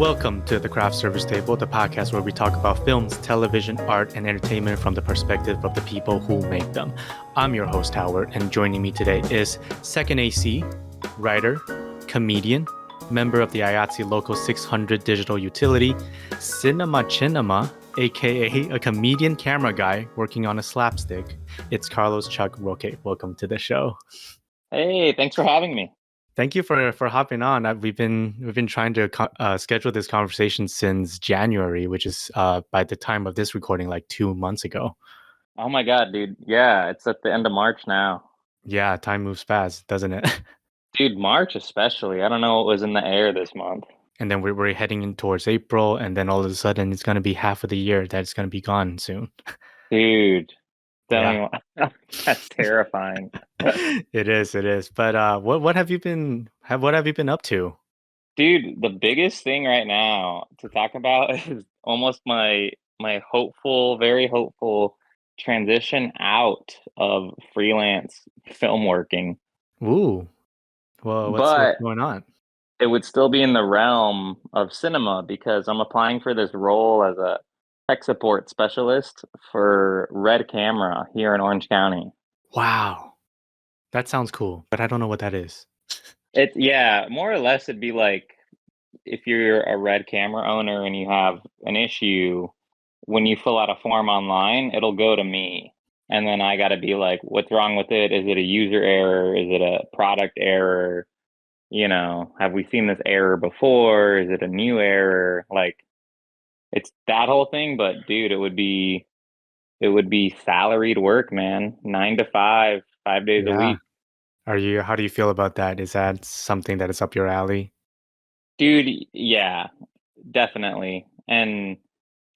Welcome to the Craft Service Table, the podcast where we talk about films, television, art, and entertainment from the perspective of the people who make them. I'm your host, Howard, and joining me today is Second AC, writer, comedian, member of the IATSE Local 600 digital utility, Cinema Chinema, aka a comedian camera guy working on a slapstick. It's Carlos Chuck Roque. Welcome to the show. Hey, thanks for having me. Thank you for hopping on. We've been trying to schedule this conversation since January, which is by the time of this recording, like 2 months ago. Oh my God, dude. Yeah, it's at the end of March now. Yeah, time moves fast, doesn't it? Dude, March especially. I don't know what was in the air this month. And then we're heading in towards April, and then all of a sudden it's going to be half of the year that's going to be gone soon. Dude, tell me Yeah. what. That's terrifying. It is. But what have you been up to? Dude, the biggest thing right now to talk about is almost my hopeful, very hopeful transition out of freelance film working. Ooh. Well, what's But going on? it would still be in the realm of cinema because I'm applying for this role as a tech support specialist for Red Camera here in Orange County. Wow. That sounds cool, but I don't know what that is. Yeah, more or less it'd be like if you're a Red Camera owner and you have an issue, when you fill out a form online, it'll go to me. And then I got to be like, what's wrong with it? Is it a user error? Is it a product error? Have we seen this error before? Is it a new error? Like, it's that whole thing, but dude, it would be salaried work, man. 9 to 5, 5 days a Yeah. week. How do you feel about that? Is that something that is up your alley? Dude, yeah, definitely. And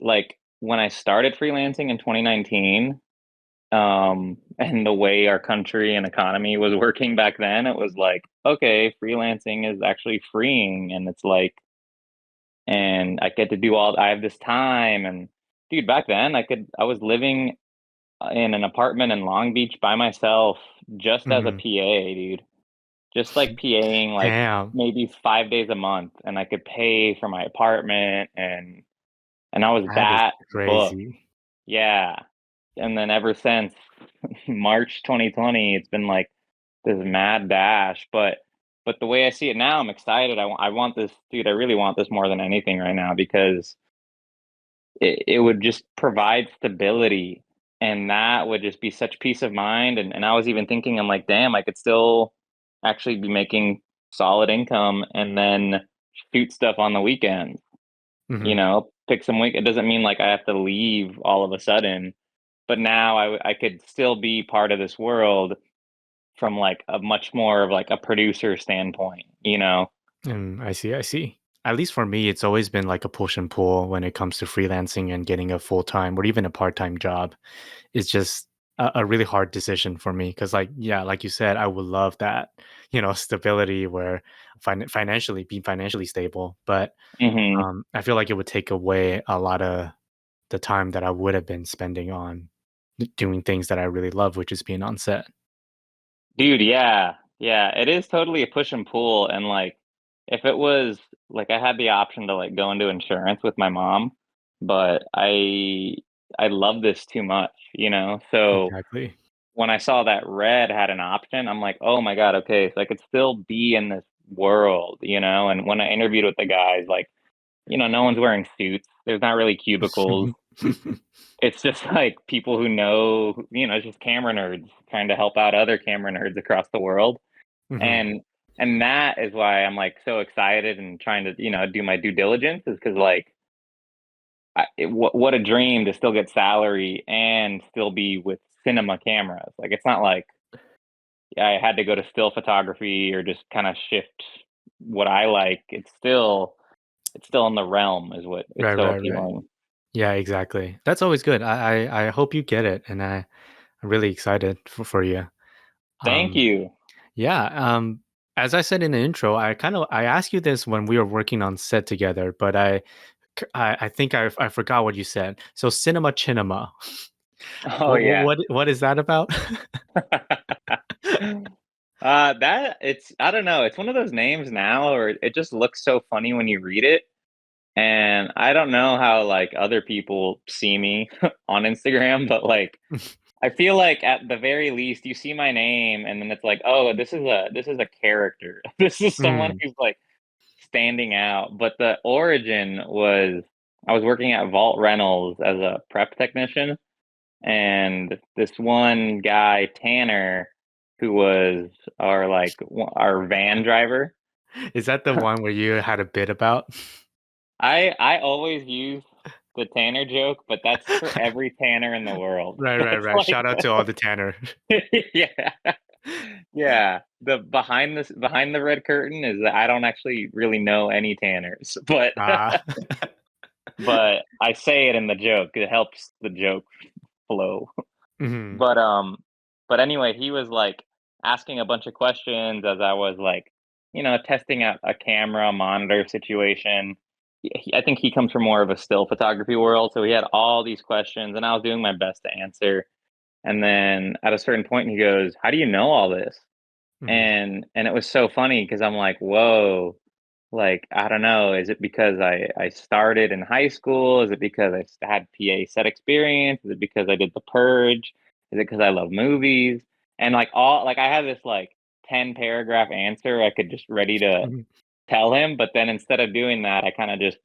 like when I started freelancing in 2019, and the way our country and economy was working back then, it was like, okay, freelancing is actually freeing and it's like and I get to do all I have this time and dude, back then I was living in an apartment in Long Beach by myself just as a Hmm. PA, dude. Just like PAing like Damn, maybe 5 days a month and I could pay for my apartment and I was that is that booked. crazy. Yeah. And then ever since March 2020, it's been like this mad dash, but the way I see it now, I'm excited. I want this, dude. I really want this more than anything right now because it would just provide stability and that would just be such peace of mind. And I was even thinking, I'm like, damn, I could still actually be making solid income and then shoot stuff on the weekends, Hmm. pick some week. It doesn't mean like I have to leave all of a sudden, but now I could still be part of this world from like a much more of like a producer standpoint. And I see. At least for me, it's always been like a push and pull when it comes to freelancing and getting a full time or even a part time job. It's just a really hard decision for me because, like, yeah, like you said, I would love that, stability where be financially stable. But hmm I feel like it would take away a lot of the time that I would have been spending on doing things that I really love, which is being on set. Dude, yeah. Yeah, it is totally a push and pull and like if it was like I had the option to like go into insurance with my mom, but I love this too much. So Exactly. when I saw that Red had an option, I'm like, "Oh my God, okay, so I could still be in this world?" And when I interviewed with the guys, like, no one's wearing suits. There's not really cubicles. It's just like people who know, it's just camera nerds trying to help out other camera nerds across the world. Hmm. And that is why I'm like so excited and trying to, do my due diligence is because like what a dream to still get salary and still be with cinema cameras. Like it's not like I had to go to still photography or just kind of shift what I like. It's still in the realm is what it's Right, so right, right. appealing. Yeah, exactly. That's always good. I hope you get it, and I'm really excited for you. Thank Um, you. yeah. As I said in the intro, I asked you this when we were working on set together, but I think I forgot what you said. So cinema chinema. Oh yeah. What is that about? That it's I don't know, it's one of those names now or it just looks so funny when you read it. And I don't know how like other people see me on Instagram, but like I feel like at the very least you see my name and then it's like, oh, this is a character. This is someone Mm. who's like standing out. But the origin was I was working at Vault Rentals as a prep technician, and this one guy, Tanner, who was our van driver. Is that the one where you had a bit about? I always use the Tanner joke, but that's for every Tanner in the world. Right, right, It's right. like Shout out to all the Tanner. yeah. Yeah. The behind the red curtain is that I don't actually really know any Tanners, but Ah. but I say it in the joke. It helps the joke flow. Mhm. But anyway, he was like asking a bunch of questions as I was like, testing out a camera monitor situation. I think he comes from more of a still photography world, so he had all these questions, and I was doing my best to answer. And then at a certain point, he goes, "How do you know all this?" Mhm. And it was so funny because I'm like, "Whoa." Like, I don't know, is it because I started in high school? Is it because had PA set experience? Is it because I did The Purge? Is it because I love movies? And like I had this like 10 paragraph answer I could just ready to Mhm. tell him, but then instead of doing that, I kind of just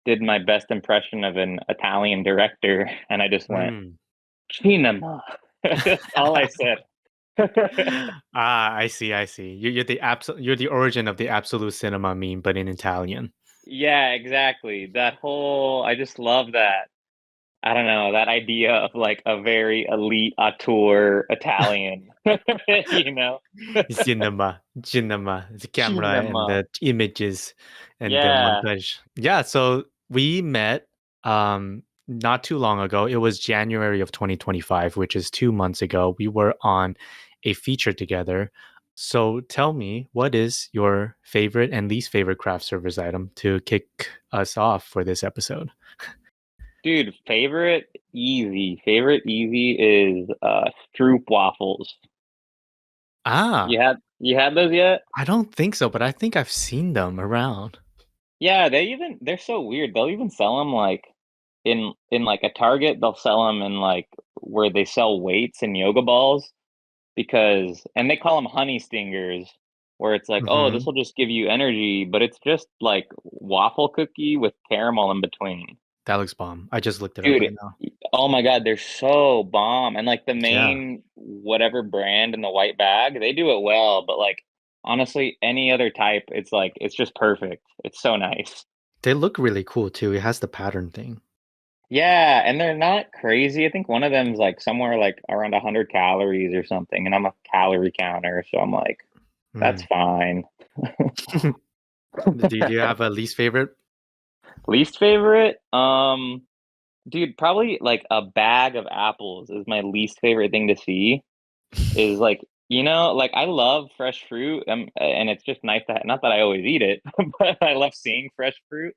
did my best impression of an Italian director, and I just went, Mm. "Cinema." That's all I said. Ah, I see, I see. You're the origin of the absolute cinema meme, but in Italian. Yeah, exactly. I just love that. I don't know, that idea of like a very elite auteur Italian, you know? Cinema, the camera and Cinema. the images and the Yeah. montage. Yeah, so we met not too long ago. It was January of 2025, which is 2 months ago. We were on a feature together. So tell me, what is your favorite and least favorite craft service item to kick us off for this episode? Dude, favorite easy is Stroop waffles. Ah, You had those yet? I don't think so, but I think I've seen them around. Yeah, they're so weird. They'll even sell them like in like a Target, they'll sell them in like where they sell weights and yoga balls. Because and they call them honey stingers, where it's like, "Oh, this Hmm. will just give you energy," but it's just like waffle cookie with caramel in between. That looks bomb. I just looked it up Dude, right now. oh my god, they're so bomb, and, like, the Yeah. main whatever brand in the white bag, they do it well, but, like, honestly, any other type, it's like it's just perfect. It's so nice. They look really cool too. It has the pattern thing. Yeah, and they're not crazy. I think one of them's, like, somewhere, like, around 100 calories or something, and I'm a calorie counter, so I'm like, "That's Mm. fine." Do you have a least favorite? Least favorite? Dude, probably like a bag of apples is my least favorite thing to see. Is like, like I love fresh fruit, and it's just nice to not that I always eat it, but I love seeing fresh fruit.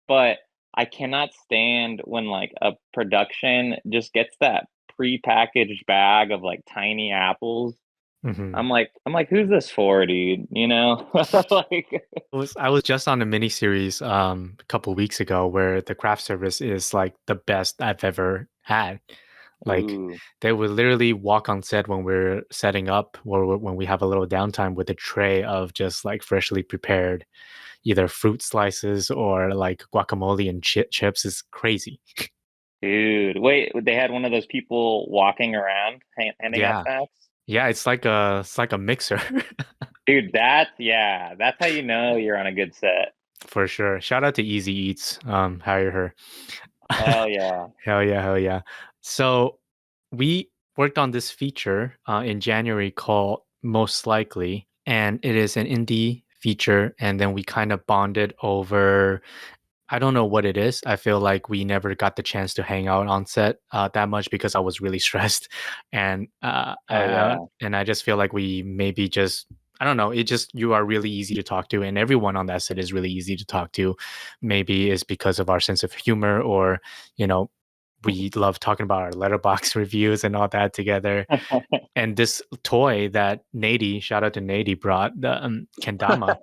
But I cannot stand when like a production just gets that prepackaged bag of like tiny apples. Hmm. I'm like, who's this for, dude? Like, I was just on a mini series a couple weeks ago where the craft service is like the best I've ever had. Like ooh. they would literally walk on set when we're setting up or when we have a little downtime with a tray of just like freshly prepared either fruit slices or like guacamole and chips is crazy. Dude, wait, they had one of those people walking around handing out Yeah. snacks? Yeah, it's like a mixer. Dude, that's how you know you're on a good set. For sure. Shout out to Easy Eats. Hire her. Hell yeah. Hell yeah, hell yeah. So we worked on this feature in January called Most Likely, and it is an indie feature. And then we kind of bonded over. I don't know what it is. I feel like we never got the chance to hang out on set that much because I was really stressed, and Oh yeah. I just feel like we maybe just I don't know. It just you are really easy to talk to, and everyone on that set is really easy to talk to. Maybe it's because of our sense of humor, or you know, we love talking about our letterbox reviews and all that together. And this toy that Nady, shout out to Nady, brought the kendama.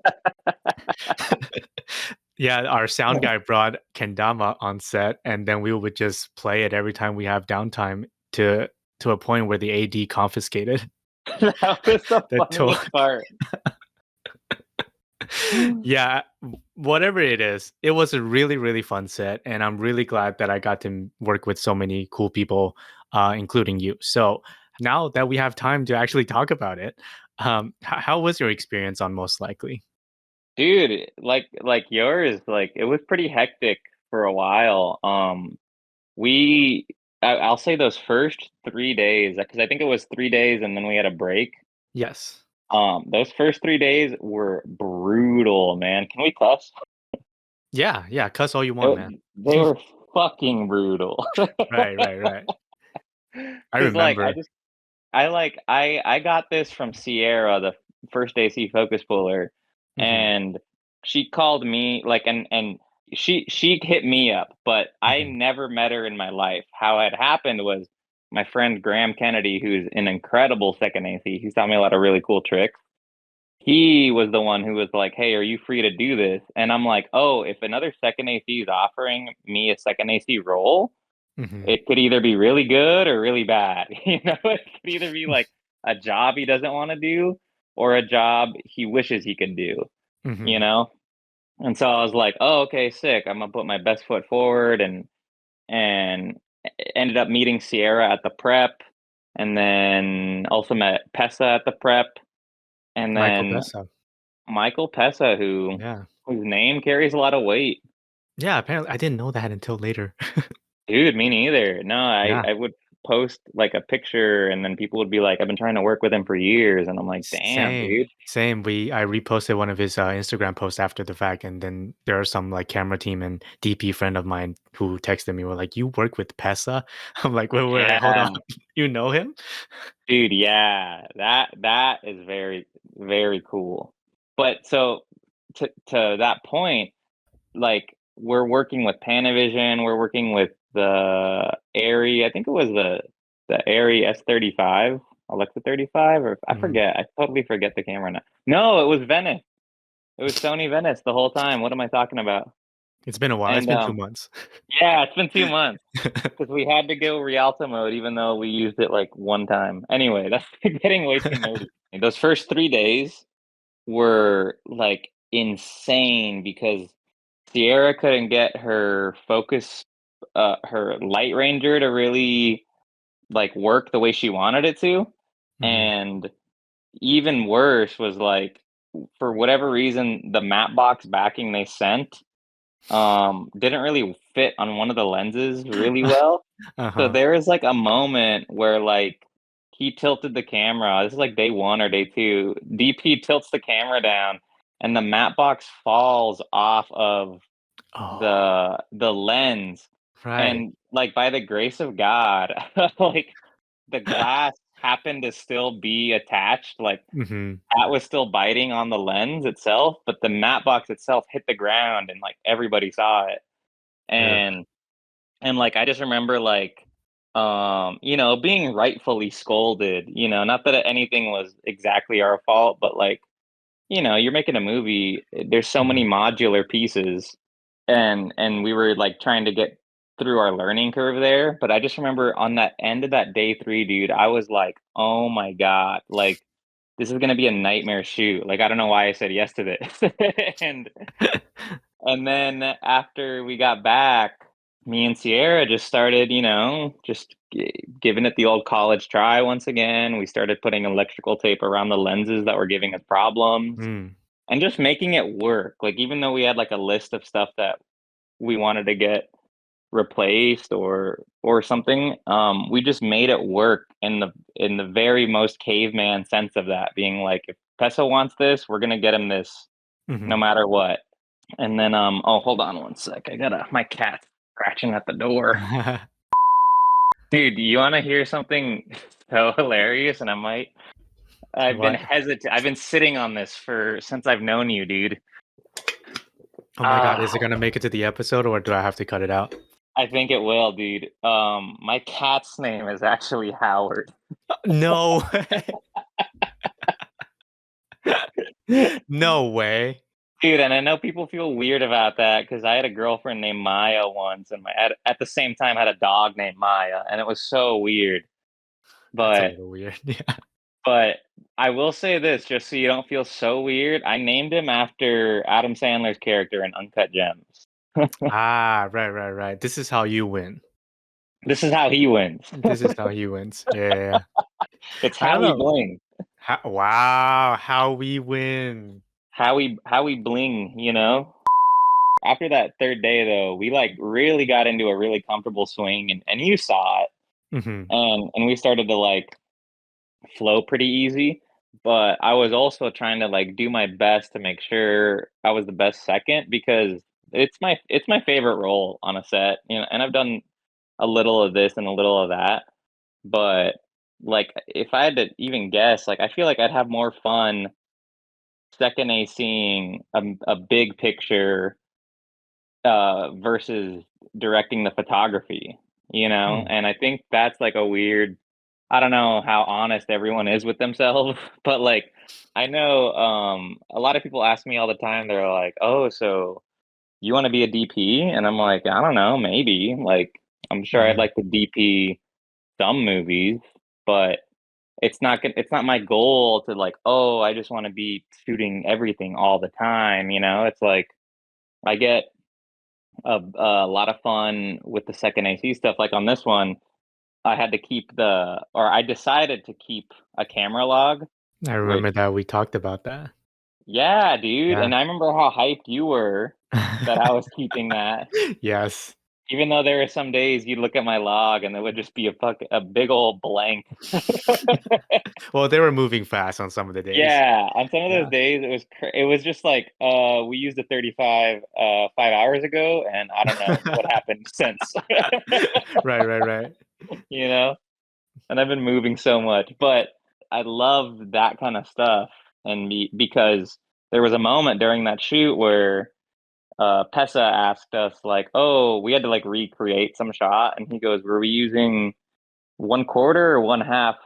Yeah, our sound guy brought kendama on set, and then we would just play it every time we have downtime to a point where the AD confiscated That was the the tool. funniest part. Yeah, whatever it is, it was a really, really fun set, and I'm really glad that I got to work with so many cool people, including you. So now that we have time to actually talk about it, how was your experience on Most Likely? Dude, like yours, like it was pretty hectic for a while. We I'll say those first 3 days, because I think it was 3 days and then we had a break. Yes. Those first 3 days were brutal, man. Can we cuss? Yeah, yeah, cuss all you want, man. They were fucking brutal. Right, right, right. I Cause like remember. I got this from Sierra, the first AC focus puller, Hmm. and she called me like and she hit me up, but I Hmm. never met her in my life. How it happened was my friend Graham Kennedy, who's an incredible second AC, he's taught me a lot of really cool tricks. He was the one who was like, "Hey, are you free to do this?" And I'm like, "Oh, if another second AC is offering me a second AC role, Hmm. it could either be really good or really bad." It could either be like a job he doesn't want to do or a job he wishes he could do, you Hmm. know? And so I was like, "Oh, okay, sick. I'm gonna put my best foot forward," and ended up meeting Sierra at the prep, and then also met Pessa at the prep, and Michael then Bessa. Michael Pessa, Yeah. whose name carries a lot of weight. Yeah, apparently I didn't know that until later. Dude, me neither. No, Yeah. I would post like a picture and then people would be like, "I've been trying to work with him for years." And I'm like, "Damn, Same, dude." same. I reposted one of his Instagram posts after the fact, and then there are some like camera team and DP friend of mine who texted me were like, "You work with Pesa?" I'm like, wait, hold on. Yeah. You know him?" Dude, yeah. That is very, very cool. But so to that point, like we're working with Panavision, we're working with the Airy, I think it was the Airy S35, Alexa 35, or I Mhm. forget. I totally forget the camera now. No, it was Venice. It was Sony Venice the whole time. What am I talking about? It's been a while. It's And been 2 months. yeah, it's been 2 months because we had to go Rialto mode, even though we used it like one time. Anyway, that's getting way too nerdy. And those first 3 days were like insane because Sierra couldn't get her focus, her light ranger to really like work the way she wanted it to, Hmm. and even worse was like for whatever reason the map box backing they sent didn't really fit on one of the lenses really well. So Uh-huh. there is like a moment where like he tilted the camera. This is like day one or day two. DP tilts the camera down and the matte box falls off of Oh, the lens. right. And like by the grace of God, like the glass happened to still be attached. Like Hmm. that was still biting on the lens itself, but the matte box itself hit the ground and like everybody saw it. Ugh. And like I just remember like being rightfully scolded, not that anything was exactly our fault, but like, you're making a movie, there's so many Mhm. modular pieces and we were like trying to get through our learning curve there, but I just remember on that end of that day 3, dude, I was like, "Oh my god, like this is going to be a nightmare shoot." Like I don't know why I said yes to this. and and then after we got back, me and Sierra just started, just giving it the old college try once again. We started putting electrical tape around the lenses that were giving us problems Mm. and just making it work. Like, even though we had like a list of stuff that we wanted to get replaced or something, we just made it work in the very most caveman sense of that, being like, if Peso wants this, we're gonna get him this no Mhm. matter what. And then, oh, hold on one sec. My cat's scratching at the door. Dude, you want to hear something so hilarious? And What? I've been sitting on this since I've known you, dude. Oh my God, Ah, is it gonna make it to the episode or do I have to cut it out? I think it will, dude. My cat's name is actually Howard. No way. No way. Dude, and I know people feel weird about that because I had a girlfriend named Maya once, and at the same time had a dog named Maya, and it was so weird. That's a But little weird. Yeah. but I will say this, just so you don't feel so weird. I named him after Adam Sandler's character in Uncut Gems. Ah, right, right, right. This is how you win. This is how he wins. This is how he wins. Yeah, yeah, yeah. It's I don't how he know. bling. Wow, how we win. How we bling, you know? After that third day though, we like really got into a really comfortable swing, and you saw it. Hmm. And we started to like flow pretty easy. But I was also trying to like do my best to make sure I was the best second because it's my favorite role on a set, you know, and I've done a little of this and a little of that. But like if I had to even guess, like I feel like I'd have more fun second A seeing a big picture versus directing the photography, you know? Mm. And I think that's like a weird, I don't know how honest everyone is with themselves, but like I know a lot of people ask me all the time, they're like, "Oh, so you want to be a DP?" And I'm like, "I don't know, maybe." Like I'm sure I'd Hmm. like to DP some movies, but it's not my goal to like, "Oh, I just want to be shooting everything all the time," you know? It's like I get a lot of fun with the second AC stuff. Like on this one, I decided to keep a camera log, I which, remember that we talked about that. yeah, dude. Yeah. And I remember how hyped you were that I was keeping that. Yes. Even though there are some days you'd look at my log and there would just be a big old blank. Well, they were moving fast on some of the days. Yeah, on some of those Yeah. days it was just like we used a 35 5 hours ago, and I don't know what happened since. Right, right, right. You know? And I've been moving so much, but I love that kind of stuff. Because there was a moment during that shoot where Pessa asked us like, "Oh, we had to like recreate some shot," and he goes, "Were we using 1/4 or 1/2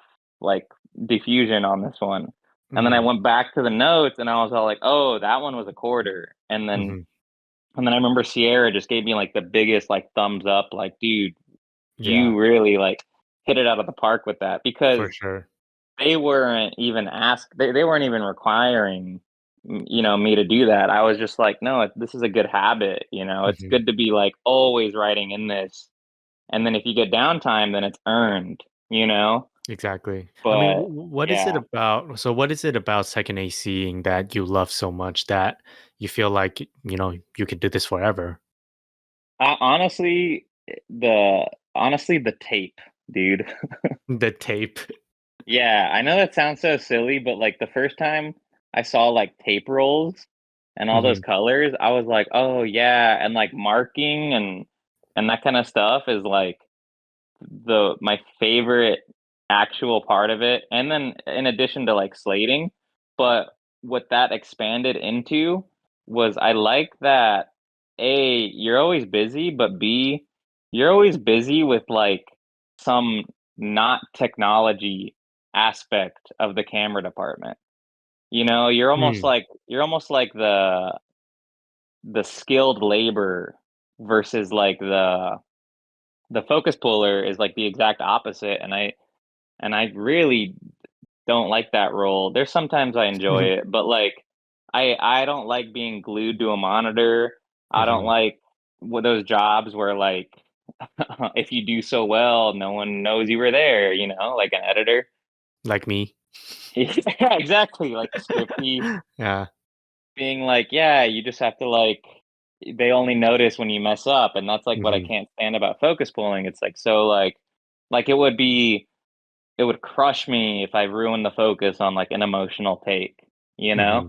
like diffusion on this one?" And then I Hmm. went back to the notes and I was all like, "Oh, that one was a quarter." Hmm. And then I remember Sierra just gave me like the biggest like thumbs up, like, "Dude, Yeah, you really like hit it out of the park with that," for because sure. they weren't even requiring you know, me to do that. I was just like, no, this is a good habit, you know, it's Hmm. good to be like always writing in this, and then if you get downtime then it's earned, you know. Exactly. I mean, But what is it yeah, about? So, what is it about second ACing that you love so much that you feel like, you could do this forever? honestly, the tape, dude. The tape. Yeah, I know that sounds so silly, but like the first time I saw like tape rolls and all those Hmm. colors, I was like, "Oh yeah," and like marking and that kind of stuff is like the my favorite actual part of it. And then in addition to like slating, but what that expanded into was I like that A, you're always busy, but B, you're always busy with like some not technology aspect of the camera department. You know, Mm. you're almost like the skilled labor versus like the focus puller is like the exact opposite, and I really don't like that role. There's sometimes I enjoy it, but like I don't like being glued to a monitor. I don't Hmm. like those jobs where like if you do so well, no one knows you were there, you know, like an editor. Like me. Yeah, exactly. Like scripty Yeah. being like, yeah, you just have to like they only notice when you mess up, and that's like what I Hmm. can't stand about focus pulling. It's like so like it would crush me if I ruined the focus on like an emotional take, you know? Hmm.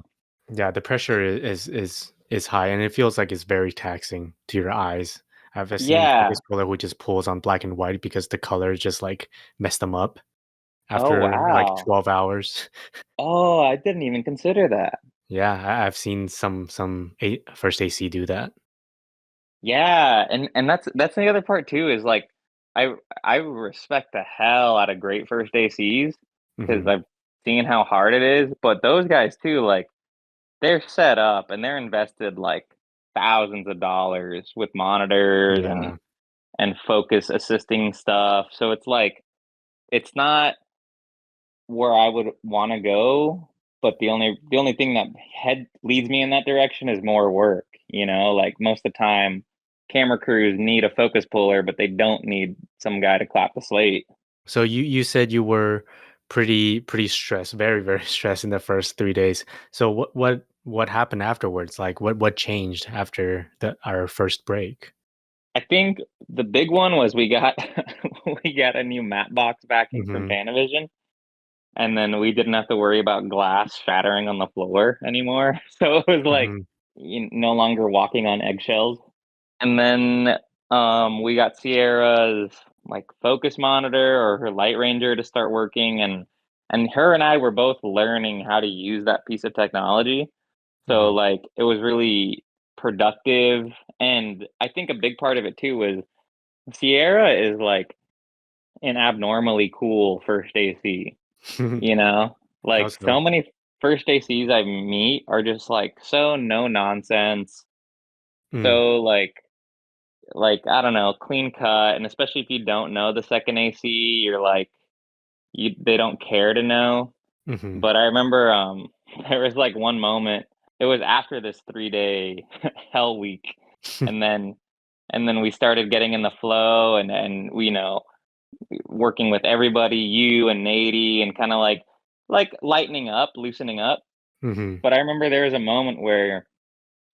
Yeah, the pressure is high, and it feels like it's very taxing to your eyes. I've seen Yeah. focus puller who just pulls on black and white because the color just like messed them up Oh, after like wow. 12 hours. Oh, I didn't even consider that. Yeah, I've seen first AC do that. Yeah, and that's the other part too is like I I respect the hell out of great first ACs because Hmm. I've seen how hard it is, but those guys too, like they're set up and they're invested like thousands of dollars with monitors Yeah. and focus assisting stuff. So it's like it's not where I would want to go, but the only thing that head leads me in that direction is more work, you know? Like most of the time camera crews need a focus puller, but they don't need some guy to clap the slate. So you said you were pretty stressed, very very stressed in the first 3 days. So what happened afterwards? Like what changed after our first break? I think the big one was we got we got a new matte box backing from Mm-hmm. Panavision, and then we didn't have to worry about glass shattering on the floor anymore. So it was like Mm-hmm. no longer walking on eggshells. And then we got Sierra's like focus monitor or her light ranger to start working, and her and I were both learning how to use that piece of technology. So Mm-hmm. like it was really productive, and I think a big part of it too was Sierra is like an abnormally cool first AC, you know? Like That's cool. so many first ACs I meet are just like so no nonsense, Mm, so like I don't know, clean cut, and especially if you don't know the second AC, you're like they don't care to know. mm-hmm. But I remember there was like one moment. It was after this 3-day hell week, and then we started getting in the flow, and we, you know, working with everybody, you and Nady, and kind of like lightening up, loosening up. Mm-hmm. But I remember there was a moment where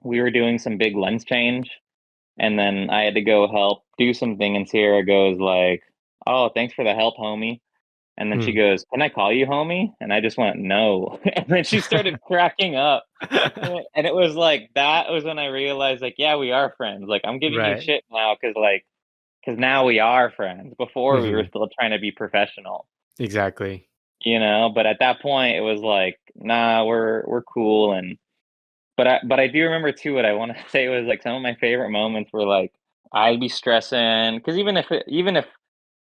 we were doing some big lens change, and then I had to go help do something, and Sierra goes like, "Oh, thanks for the help, homie." And then she Mm. goes, "Can I call you homie?" And I just went, "No." And then she started cracking up. And it was like that was when I realized like, yeah, we are friends. Like I'm giving you Right. shit now cuz now we are friends. Before we were Mm-hmm. still trying to be professional, Exactly. you know? But at that point it was like, "Nah, we're cool." And but I do remember too what I want to say was like some of my favorite moments were like I'd be stressing because even if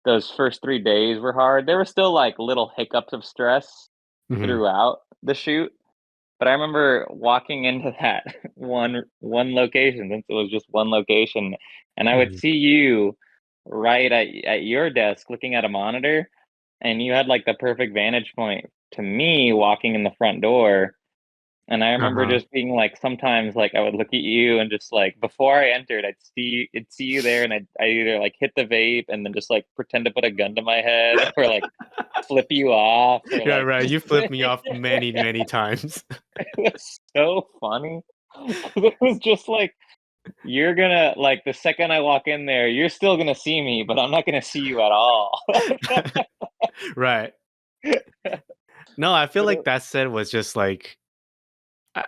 those first 3 days were hard, there were still like little hiccups of stress Mm-hmm. throughout the shoot. But I remember walking into that one location, since it was just one location, and I would Mm-hmm. see you right at your desk looking at a monitor, and you had like the perfect vantage point to me walking in the front door. And I remember Uh-huh. just being like, sometimes like I would look at you and just like before I entered, I'd see you there, and I either like hit the vape and then just like pretend to put a gun to my head, or like flip you off, or Yeah, like right. You flipped me off it many, many times. was so funny. 'Cause it was just like you're gonna like the second I walk in there, you're still gonna see me, but I'm not gonna see you at all. Right. No, I feel But like that set was just like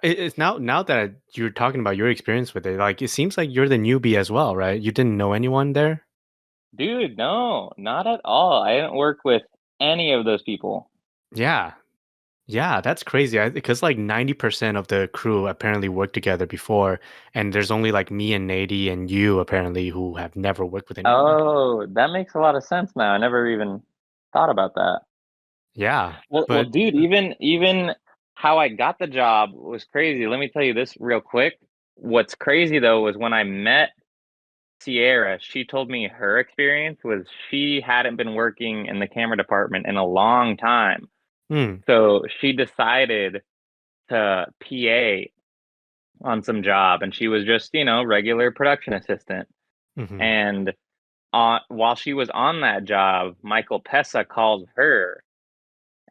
it's now that you're talking about your experience with it, like it seems like you're the newbie as well, right? You didn't know anyone there? dude, no, not at all. I didn't work with any of those people. Yeah. Yeah, that's crazy. Because like 90% of the crew apparently worked together before, and there's only like me and Nady and you apparently who have never worked with anyone. Oh, that makes a lot of sense now. I never even thought about that. Yeah, Well, but dude, even how I got the job was crazy. Let me tell you this real quick. What's crazy though was when I met Sierra, she told me her experience was she hadn't been working in the camera department in a long time. mm, So she decided to PA on some job, and she was just, you know, regular production assistant. hmm And while she was on that job, Michael Pessa called her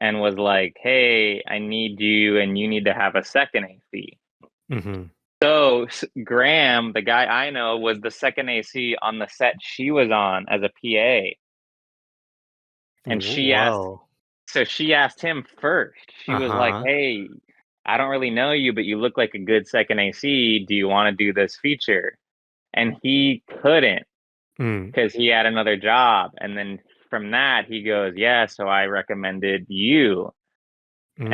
and was like, "Hey, I need you, and you need to have a second AC." hmm So Graham, the guy I know, was the second AC on the set she was on as a PA, and Whoa. she asked him first. She was like, Uh-huh. "Hey, I don't really know you, but you look like a good second AC. Do you want to do this feature?" And he couldn't Mm, because he had another job. And then from that, he goes, "Yeah, so I recommended you." mm.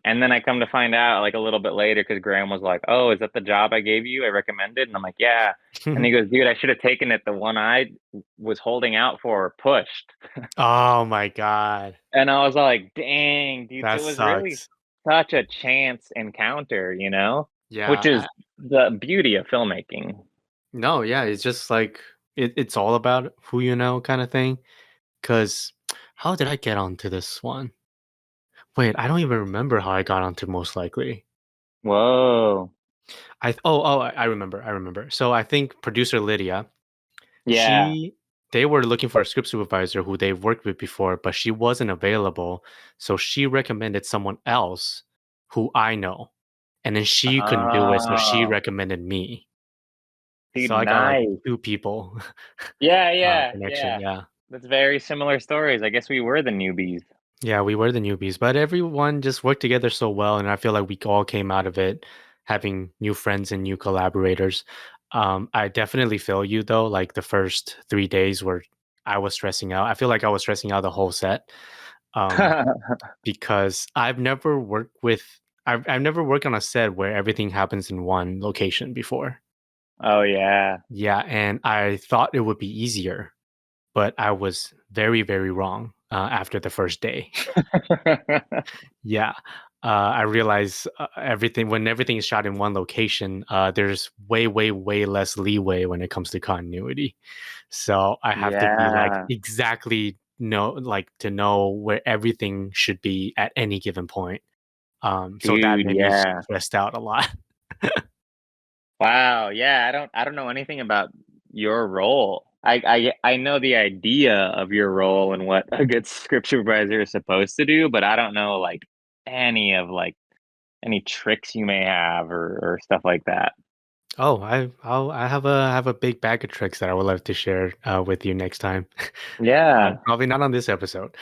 And then I come to find out like a little bit later because Graham was like, "Oh, is that the job I gave you? I recommended." And I'm like, "Yeah." And he goes, "Dude, I should have taken it. The one I was holding out for pushed." Oh my God. And I was like, "Dang, dude." So That it was really sucks. such a chance encounter, which Yeah, is the beauty of filmmaking. no, yeah, it's just like it's all about who you know kind of thing. Because how did I get onto this one? Wait, I don't even remember how I got onto Most Likely. Whoa. I remember, I remember. So I think producer Lydia, Yeah. she they were looking for a script supervisor who they've worked with before, but she wasn't available. So she recommended someone else who I know. And then she couldn't do it, so she Oh, recommended me. dude, So I got like nice. two people Yeah, yeah, connection. yeah. Yeah. That's very similar stories. I guess we were the newbies. Yeah, we were the newbies, but everyone just worked together so well, and I feel like we all came out of it having new friends and new collaborators. I definitely feel you though. Like the first 3 days where I was stressing out. I feel like I was stressing out the whole set, um, because I've never worked on a set where everything happens in one location before. Oh yeah. Yeah, and I thought it would be easier, but I was very, very wrong after the first day. Yeah. I realize everything is shot in one location, there's way, way, way less leeway when it comes to continuity. So I have to be like Yeah, exactly to know where everything should be at any given point. So that dude, made me yeah. stressed out a lot. Wow, yeah, I don't know anything about your role. I know the idea of your role and what a good script supervisor is supposed to do, but I don't know like any of like any tricks you may have or stuff like that. Oh, I have a big bag of tricks that I would love to share with you next time. Yeah. Probably not on this episode.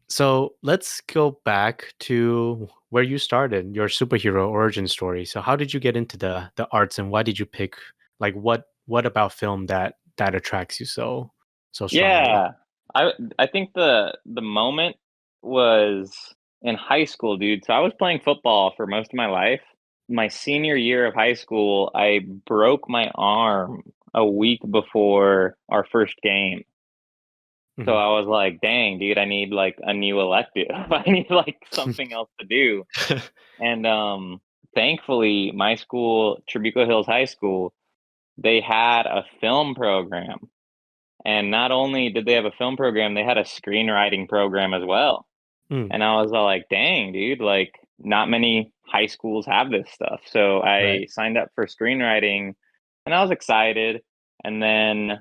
So let's go back to where you started, your superhero origin story. So how did you get into the arts, and why did you pick like what about film that attracts you so strongly? Yeah. I think the moment was in high school, dude. So I was playing football for most of my life. My senior year of high school, I broke my arm a week before our first game. So Hmm. I was like, dang, dude, I need like a new elective. I need like something else to do. And thankfully my school, Tribuco Hills High School, they had a film program. And not only did they have a film program, they had a screenwriting program as well. Mm, And I was all like, dang, dude, like not many high schools have this stuff. So right. I signed up for screenwriting and I was excited. And then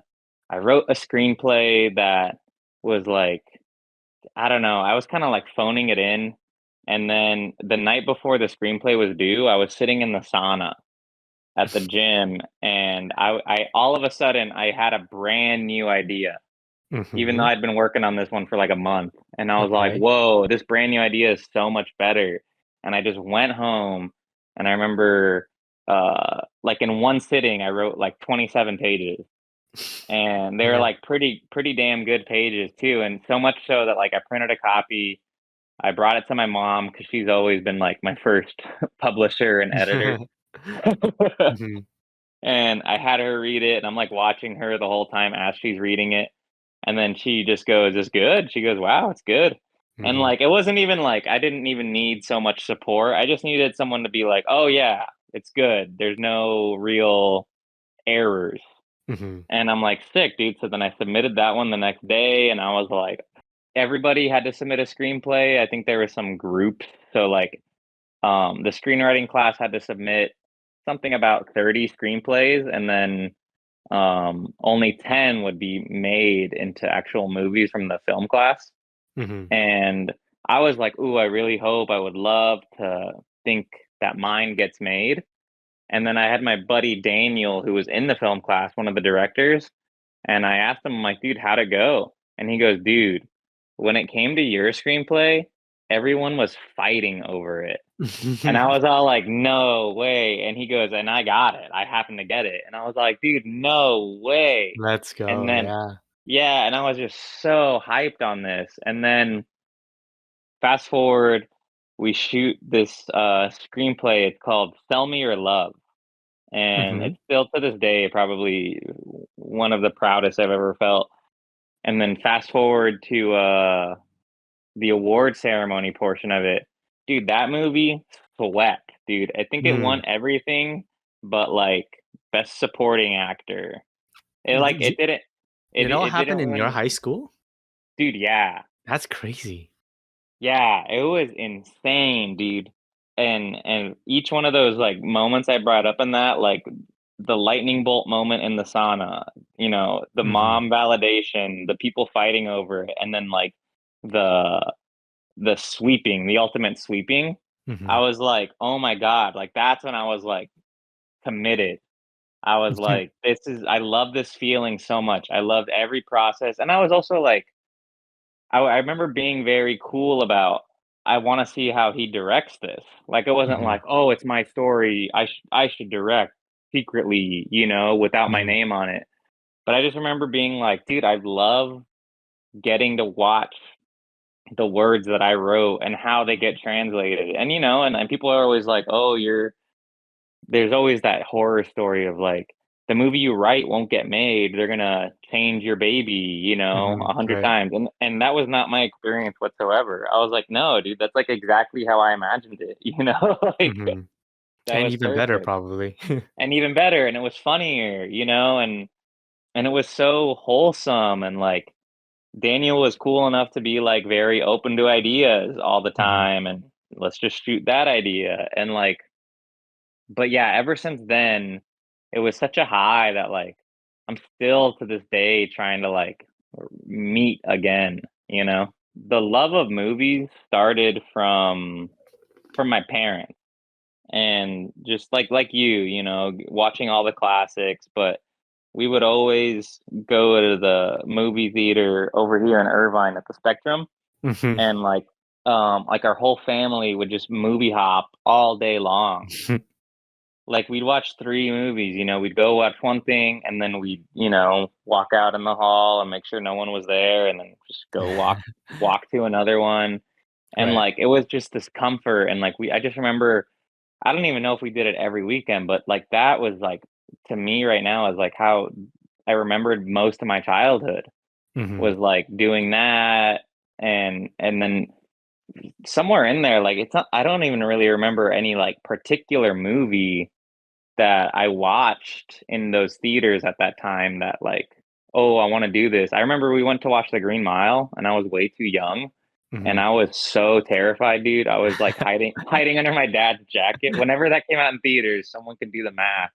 I wrote a screenplay that was like, I don't know, I was kind of like phoning it in. And then the night before the screenplay was due, I was sitting in the sauna at the gym and I all of a sudden I had a brand new idea even though Hmm. I'd been working on this one for like a month. And I was like, Okay. whoa, this brand new idea is so much better. And I just went home and I remember like in one sitting I wrote like 27 pages. And they were Yeah. like pretty damn good pages too. And so much so that like I printed a copy. I brought it to my mom because she's always been like my first publisher and editor. Hmm. And I had her read it and I'm like watching her the whole time as she's reading it. And then she just goes, "It's good." She goes, "Wow, it's good." And Hmm. like it wasn't even like I didn't even need so much support. I just needed someone to be like, "Oh yeah, it's good. There's no real errors." Hmm. And I'm like, "Sick, dude." So then I submitted that one the next day and I was like, everybody had to submit a screenplay. I think there were some groups. So like the screenwriting class had to submit something about 30 screenplays and then only 10 would be made into actual movies from the film class. Hmm. And I was like, ooh, I really hope, I would love to think that mine gets made. And then I had my buddy Daniel, who was in the film class, one of the directors, and I asked him, I'm like, dude, how'd it go? And he goes, dude, when it came to your screenplay, everyone was fighting over it. And I was all like, no way. And he goes, and I got it. I happened to get it. And I was like, dude, no way. Let's And go. then, Yeah. yeah, and I was just so hyped on this. And then fast forward, we shoot this screenplay. It's called Sell Me Your Love. And Hmm. it's still to this day probably one of the proudest I've ever felt. And then fast forward to the award ceremony portion of it. dude, that movie swept, dude. I think it won Mm. everything but like best supporting actor. It like Did it you- didn't It all it happened didn't in your win. high school? Dude, yeah. That's crazy. Yeah, it was insane, dude. And each one of those like moments I brought up in that, like the lightning bolt moment in the sauna, the Hmm. mom validation, the people fighting over it, and then like the the sweeping, the ultimate sweeping. I Hmm. was like, oh my God, like that's when I was like committed. I was like, I love this feeling so much. I loved every process. And I was also like, I remember being very cool about, I want to see how he directs this. Like, it wasn't Hmm. like, oh, it's my story. I should direct secretly, without my Hmm. name on it. But I just remember being like, dude, I love getting to watch the words that I wrote and how they get translated. And people are always like, oh, there's always that horror story of like the movie you write won't get made. They're gonna change your baby, Hmm. 100 Right. times. And that was not my experience whatsoever. I was like, no, dude, that's like exactly how I imagined it, like Hmm. that And was even better, perfect. probably. And even better, and it was funnier, and it was so wholesome, and like Daniel was cool enough to be like very open to ideas all the Hmm. time, and let's just shoot that idea. And like, but yeah, ever since then, it was such a high that like I'm still to this day trying to like meet again, you know? The love of movies started from my parents, and just like watching all the classics, but we would always go to the movie theater over here in Irvine at the Spectrum, Hmm. and like our whole family would just movie hop all day long. Like we'd watch three movies, we'd go watch one thing, and then we'd, walk out in the hall and make sure no one was there, and then just go walk to another one. And Right. like it was just this comfort, and like I just remember, I don't even know if we did it every weekend, but like that was like, to me right now, is like how I remembered most of my childhood, Hmm. was like doing that. And then somewhere in there, like it's not, I don't even really remember any like particular movie that I watched in those theaters at that time that like, oh, I want to do this. I remember we went to watch The Green Mile, and I was way too young, and Hmm. I was so terrified, dude. I was like hiding under my dad's jacket. Whenever that came out in theaters, someone could do the math.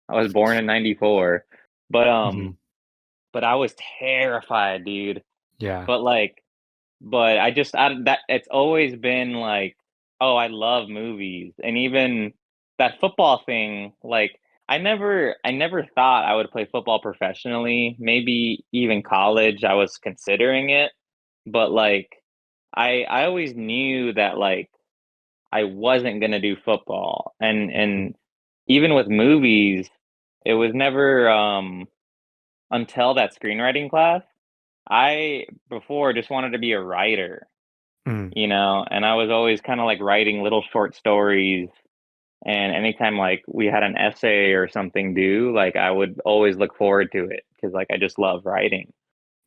I was born in '94. But Hmm. but I was terrified, dude. Yeah. But like, but that it's always been like, oh, I love movies. And even that football thing, like I never thought I would play football professionally. Maybe even college I was considering it, but like I always knew that like I wasn't going to do football. And even with movies, it was never until that screenwriting class. I before just wanted to be a writer, Mm. and I was always kind of like writing little short stories. And anytime like we had an essay or something due, like I would always look forward to it because like I just love writing.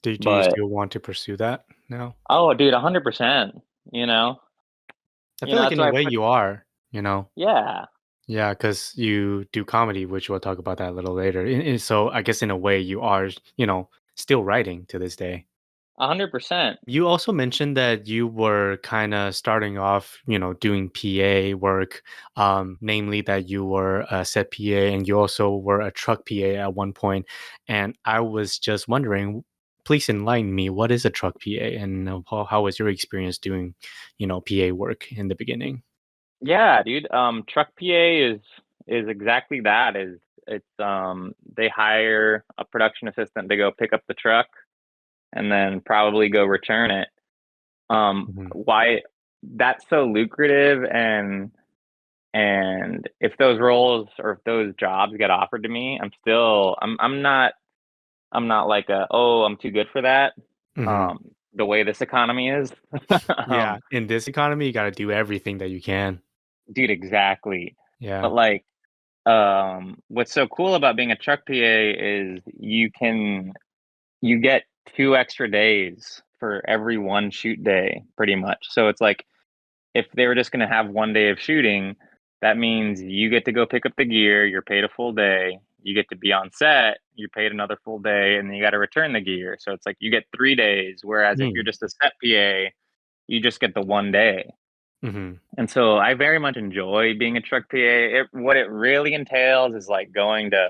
Do you But still want to pursue that now? oh, dude, 100%. You know, I feel like that's in a why I way put, you are, you know? yeah, Yeah, because you do comedy, which we'll talk about that a little later. So I guess in a way you are, still writing to this day. 100%. You also mentioned that you were kind of starting off, doing PA work, namely that you were a set PA and you also were a truck PA at one point. And I was just wondering, please enlighten me, what is a truck PA and how was your experience doing, PA work in the beginning? Yeah, dude. Truck PA is exactly that. It's they hire a production assistant to go pick up the truck and then probably go return it. Hmm. Why that's so lucrative, and if those roles or if those jobs get offered to me, I'm not like I'm too good for that. Hmm. The way this economy is. Yeah, um, in this economy, you got to do everything that you can. dude, exactly. But Yeah. like, what's so cool about being a truck PA is you get 2 extra days for every one shoot day, pretty much. So it's like if they were just going to have one day of shooting, that means you get to go pick up the gear, you're paid a full day, you get to be on set, you're paid another full day, and then you got to return the gear. So it's like you get 3 days. Whereas if you're Mm. just a set PA, you just get the one day. Mm-hmm. And so I very much enjoy being a truck PA. What it really entails is like going to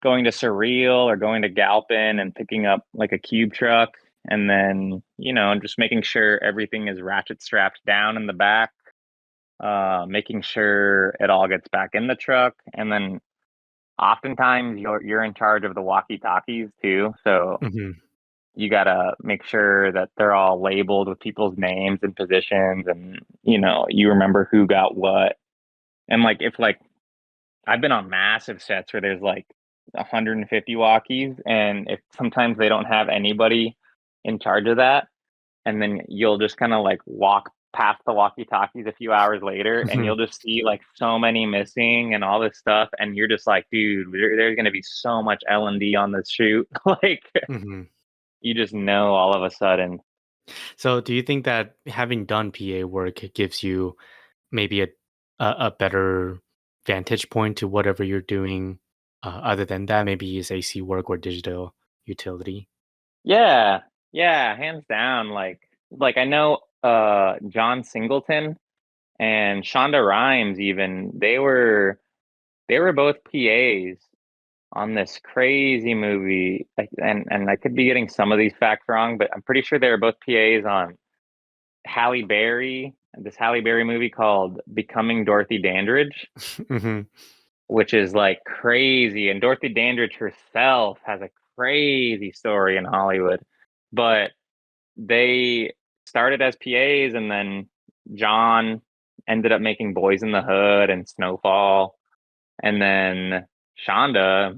Surreal or going to Galpin and picking up like a cube truck, and then just making sure everything is ratchet strapped down in the back, making sure it all gets back in the truck, and then oftentimes you're in charge of the walkie talkies too. So Mm-hmm. you gotta make sure that they're all labeled with people's names and positions, and you remember who got what. And like if like I've been on massive sets where there's like 150 walkies, and if sometimes they don't have anybody in charge of that, and then you'll just kind of like walk past the walkie talkies a few hours later, and Mm-hmm. you'll just see like so many missing and all this stuff, and you're just like, dude, there's gonna be so much L&D on this shoot. Like Mm-hmm. you just know all of a sudden. So, do you think that having done PA work gives you maybe a better vantage point to whatever you're doing, other than that, maybe is AC work or digital utility? Yeah, yeah, hands down. Like I know John Singleton and Shonda Rhimes, even they were both PAs on this crazy movie. And I could be getting some of these facts wrong, but I'm pretty sure they were both PAs on this Halle Berry movie called Becoming Dorothy Dandridge, Mm-hmm. which is like crazy. And Dorothy Dandridge herself has a crazy story in Hollywood. But they started as PAs, and then John ended up making Boys in the Hood and Snowfall, and then Shonda,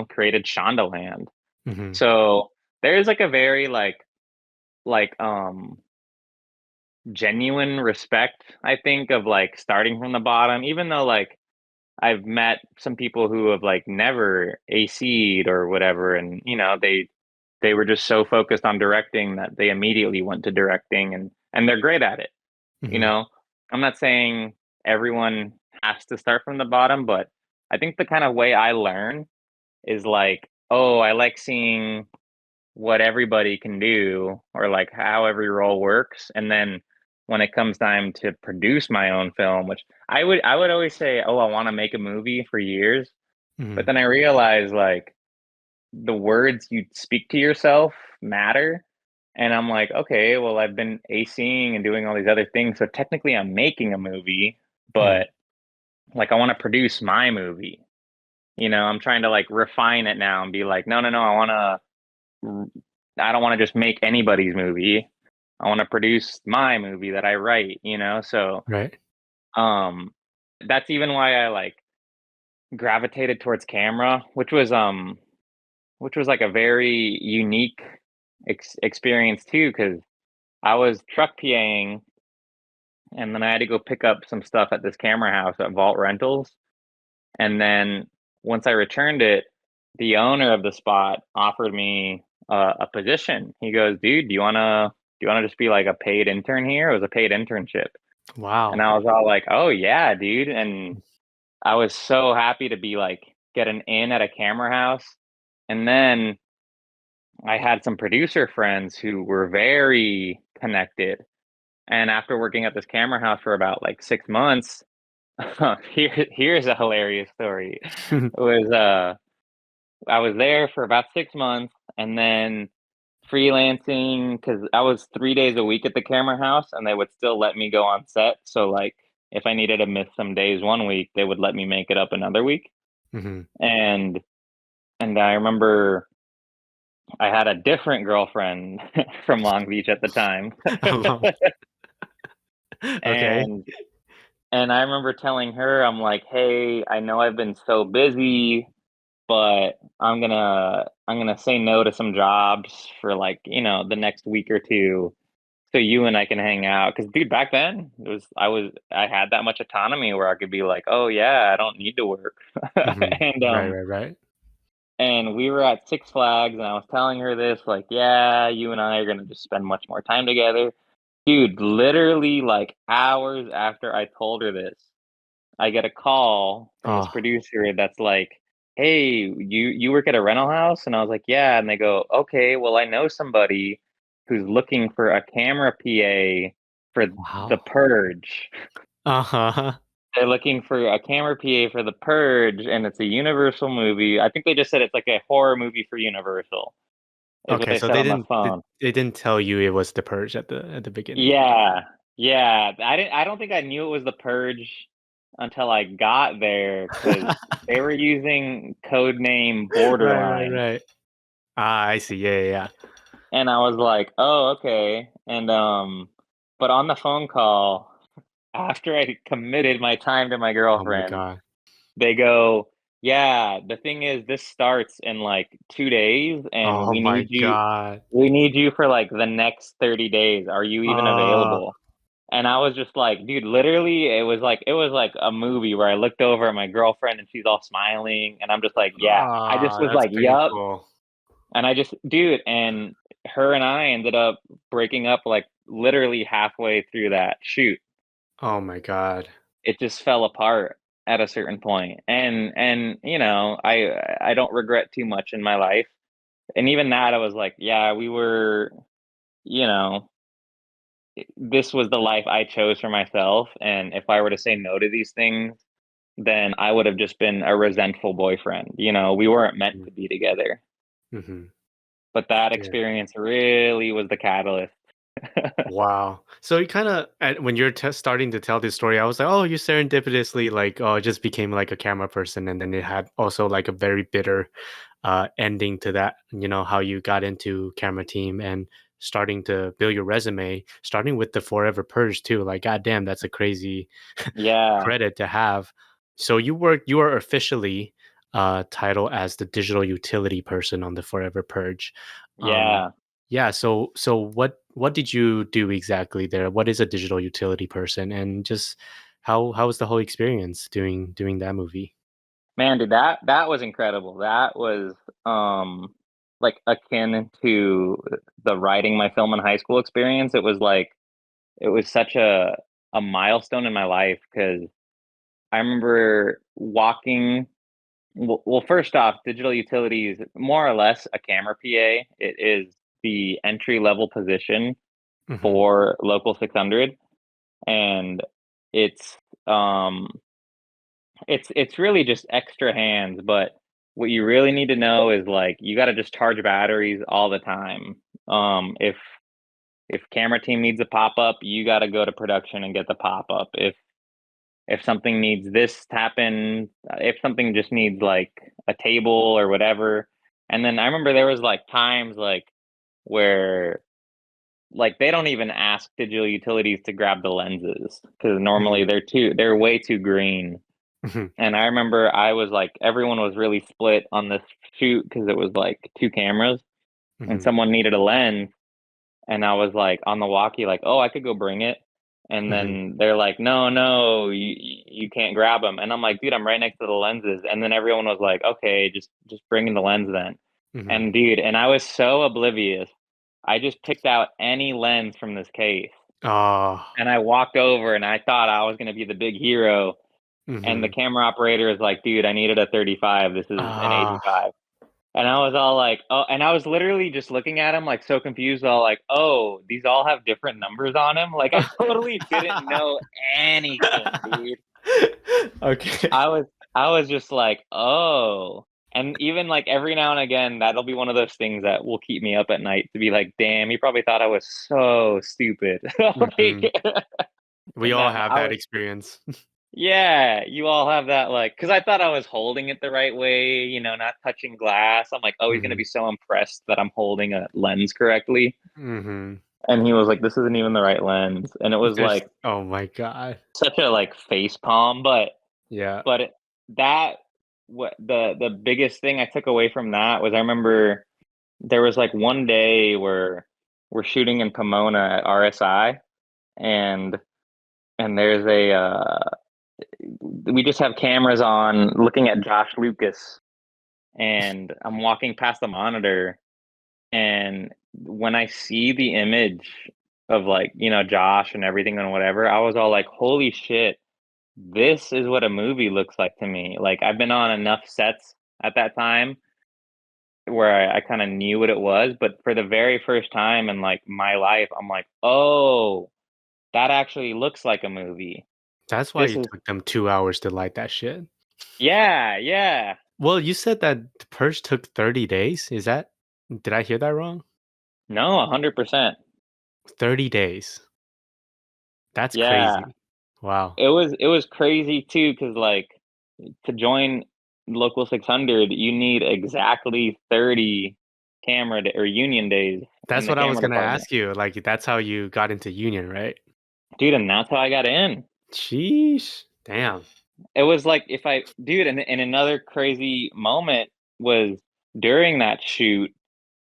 created Shondaland. Mm-hmm. So there's like a very like genuine respect, I think, of like starting from the bottom, even though like I've met some people who have like never AC'd or whatever, and they were just so focused on directing that they immediately went to directing, and they're great at it. You Mm-hmm. know, I'm not saying everyone has to start from the bottom, but I think the kind of way I learn is like, oh, I like seeing what everybody can do, or like how every role works. And then when it comes time to produce my own film, which I would always say, oh, I want to make a movie for years. Mm-hmm. But then I realized like the words you speak to yourself matter. And I'm like, okay, well, I've been ACing and doing all these other things. So technically I'm making a movie, Mm-hmm. but like I want to produce my movie. I'm trying to like refine it now and be like, no, no, no, I don't want to just make anybody's movie. I want to produce my movie that I write. So Right. um that's even why I like gravitated towards camera, which was like a very unique experience too, because I was truck PAing, and then I had to go pick up some stuff at this camera house at Vault Rentals. And then once I returned it, the owner of the spot offered me a position. He goes, "Dude, do you wanna just be like a paid intern here?" It was a paid internship, and Wow. I was all like, "Oh yeah, dude!" And I was so happy to be like get an in at a camera house. And then I had some producer friends who were very connected. And after working at this camera house for about like 6 months, here's a hilarious story. It was I was there for about 6 months, and then freelancing, because I was 3 days a week at the camera house, and they would still let me go on set. So like if I needed to miss some days one week, they would let me make it up another week. Mm-hmm. And I remember I had a different girlfriend from Long Beach at the time. Okay. and I remember telling her, I'm like, "Hey, I know I've been so busy, but I'm gonna say no to some jobs for like, the next week or two, so you and I can hang out." Because dude, back then I had that much autonomy where I could be like, "Oh yeah, I don't need to work." Mm-hmm. and Right. Right. Right. we were at Six Flags, and I was telling her this, like, "Yeah, you and I are gonna just spend much more time together." Dude, literally like hours after I told her this, I get a call from this Oh, producer that's like, "Hey, you work at a rental house?" And I was like, "Yeah." And they go, "Okay, well, I know somebody who's looking for a camera PA for The wow. Purge." Uh-huh. They're looking for a camera PA for The Purge, and it's a Universal movie. I think they just said it's like a horror movie for Universal, is what Okay, they so said they on the didn't they, phone. they didn't tell you it was the purge at the beginning. Yeah, yeah. I don't think I knew it was The Purge until I got there because they were using code name Right, right, Borderline, right. Ah, I see. Yeah, yeah, yeah. and I was like, "Oh, okay." And but on the phone call after I committed my time to my Oh my girlfriend, God. they go, "Yeah, the thing is, this starts in like 2 days, and Oh my God. we need you for like the next 30 days. Are you even Uh, available?" And I was just like, dude, literally, it was like a movie where I looked over at my girlfriend and she's all smiling, and I'm just like, yeah. I just was that's like, yup. painful. And I just, dude, and her and I ended up breaking up like literally halfway through that shoot. Oh my God. It just fell apart at a certain point. And you know, I don't regret too much in my life. And even that I was like, yeah, we were, you know, this was the life I chose for myself. And if I were to say no to these things, then I would have just been a resentful boyfriend. You know, we weren't meant to be together. Mm-hmm. But that Yeah. experience really was the catalyst. Wow. So you kind of, when you're starting to tell this story, I was like, oh, you serendipitously like, oh, it just became like a camera person, and then it had also like a very bitter ending to that. You know how you got into camera team and starting to build your resume, starting with the Forever Purge too. Like, goddamn, that's a crazy Yeah. credit to have. So you are officially titled as the digital utility person on the Forever Purge. Um, Yeah. yeah. So what did you do exactly there? What is a digital utility person, and just how was the whole experience doing that movie? Man, dude, that was incredible. That was like akin to the writing my film in high school experience. It was like it was such a milestone in my life because I remember walking. Well, first off, digital utilities, more or less a camera PA. It is the entry level position Hmm. for local 600, and it's um it's really just extra hands. But what you really need to know is like you got to just charge batteries all the time. If camera team needs a pop up, you got to go to production and get the pop up. If something needs this to happen, if something just needs like a table or whatever. And then I remember there was like times like where like they don't even ask digital utilities to grab the lenses because normally Hmm. they're way too green. Hmm. And I remember I was like everyone was really split on this shoot because it was like two cameras and Hmm. someone needed a lens. And I was like on the walkie, like, oh, I could go bring it. And Hmm. then they're like, no, no, you can't grab them. And I'm like, dude, I'm right next to the lenses. And then everyone was like, okay, just bring in the lens then. Hmm. And dude, and I was so oblivious. I just picked out any lens from this case. Oh. And I walked over and I thought I was gonna be the big hero. And the Hmm. camera operator is like, dude, I needed a 35. This is an Ah. 85. And I was all like, oh, and I was literally just looking at him like so confused, all like, oh, these all have different numbers on him. Like I totally didn't know anything, dude. Okay. I was I was just like, oh. And even like every now and again, that'll be one of those things that will keep me up at night to be like, damn, he probably thought I was so stupid. Hmm. Like, We and all then have I that was experience. yeah, you all have that like because I thought I was holding it the right way, you know, not touching glass. I'm like, oh, he's gonna Hmm. be so impressed that I'm holding a lens correctly. Hmm. And he was like, this isn't even the right lens. And it was There's like oh my God. such a like face palm, Yeah. but that what the biggest thing I took away from that was I remember there was like one day where we're shooting in Pomona at RSI and there's a we just have cameras on looking at Josh Lucas and I'm walking past the monitor and when I see the image of like, Josh and everything and whatever, I was all like, holy shit, this is what a movie looks like to me. Like I've been on enough sets at that time where I kind of knew what it was, but for the very first time in like my life, I'm like, oh, that actually looks like a movie. That's why This it is took them 2 hours to light that shit. Yeah, yeah. Well, you said that the purge took 30 days. Did I hear that wrong? No, 100%. 30 days. That's Yeah. crazy. Wow. It was crazy too, because like to join local 600, you need exactly 30 or union days in That's the what I was camera gonna department. ask you. Like, that's how you got into union, right? Dude, and that's how I got in. Sheesh. Damn. It was like if I dude, and another crazy moment was during that shoot,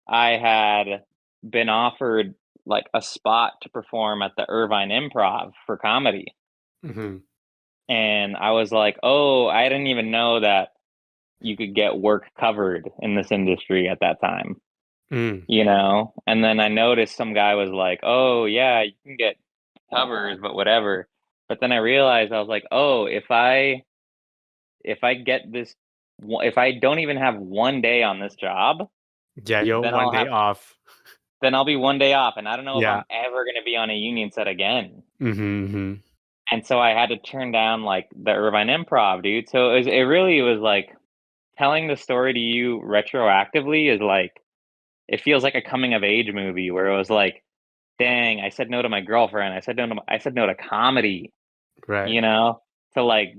I had been offered like a spot to perform at the Irvine Improv for comedy. Hmm. And I was like, "Oh, I didn't even know that you could get work covered in this industry at that time." Mm. And then I noticed some guy was like, "Oh, yeah, you can get covers, but whatever." But then I realized I was like, "Oh, if I get this if I don't even have one day on this job, Yeah, yo, then one day off. I'll be one day off, and I don't know if Yeah. I'm ever going to be on a union set again." Hmm. And so I had to turn down like the Irvine Improv, dude. So it really was like telling the story to you retroactively is like it feels like a coming of age movie where it was like, dang, I said no to my girlfriend. I said no to comedy, Right. you know, to like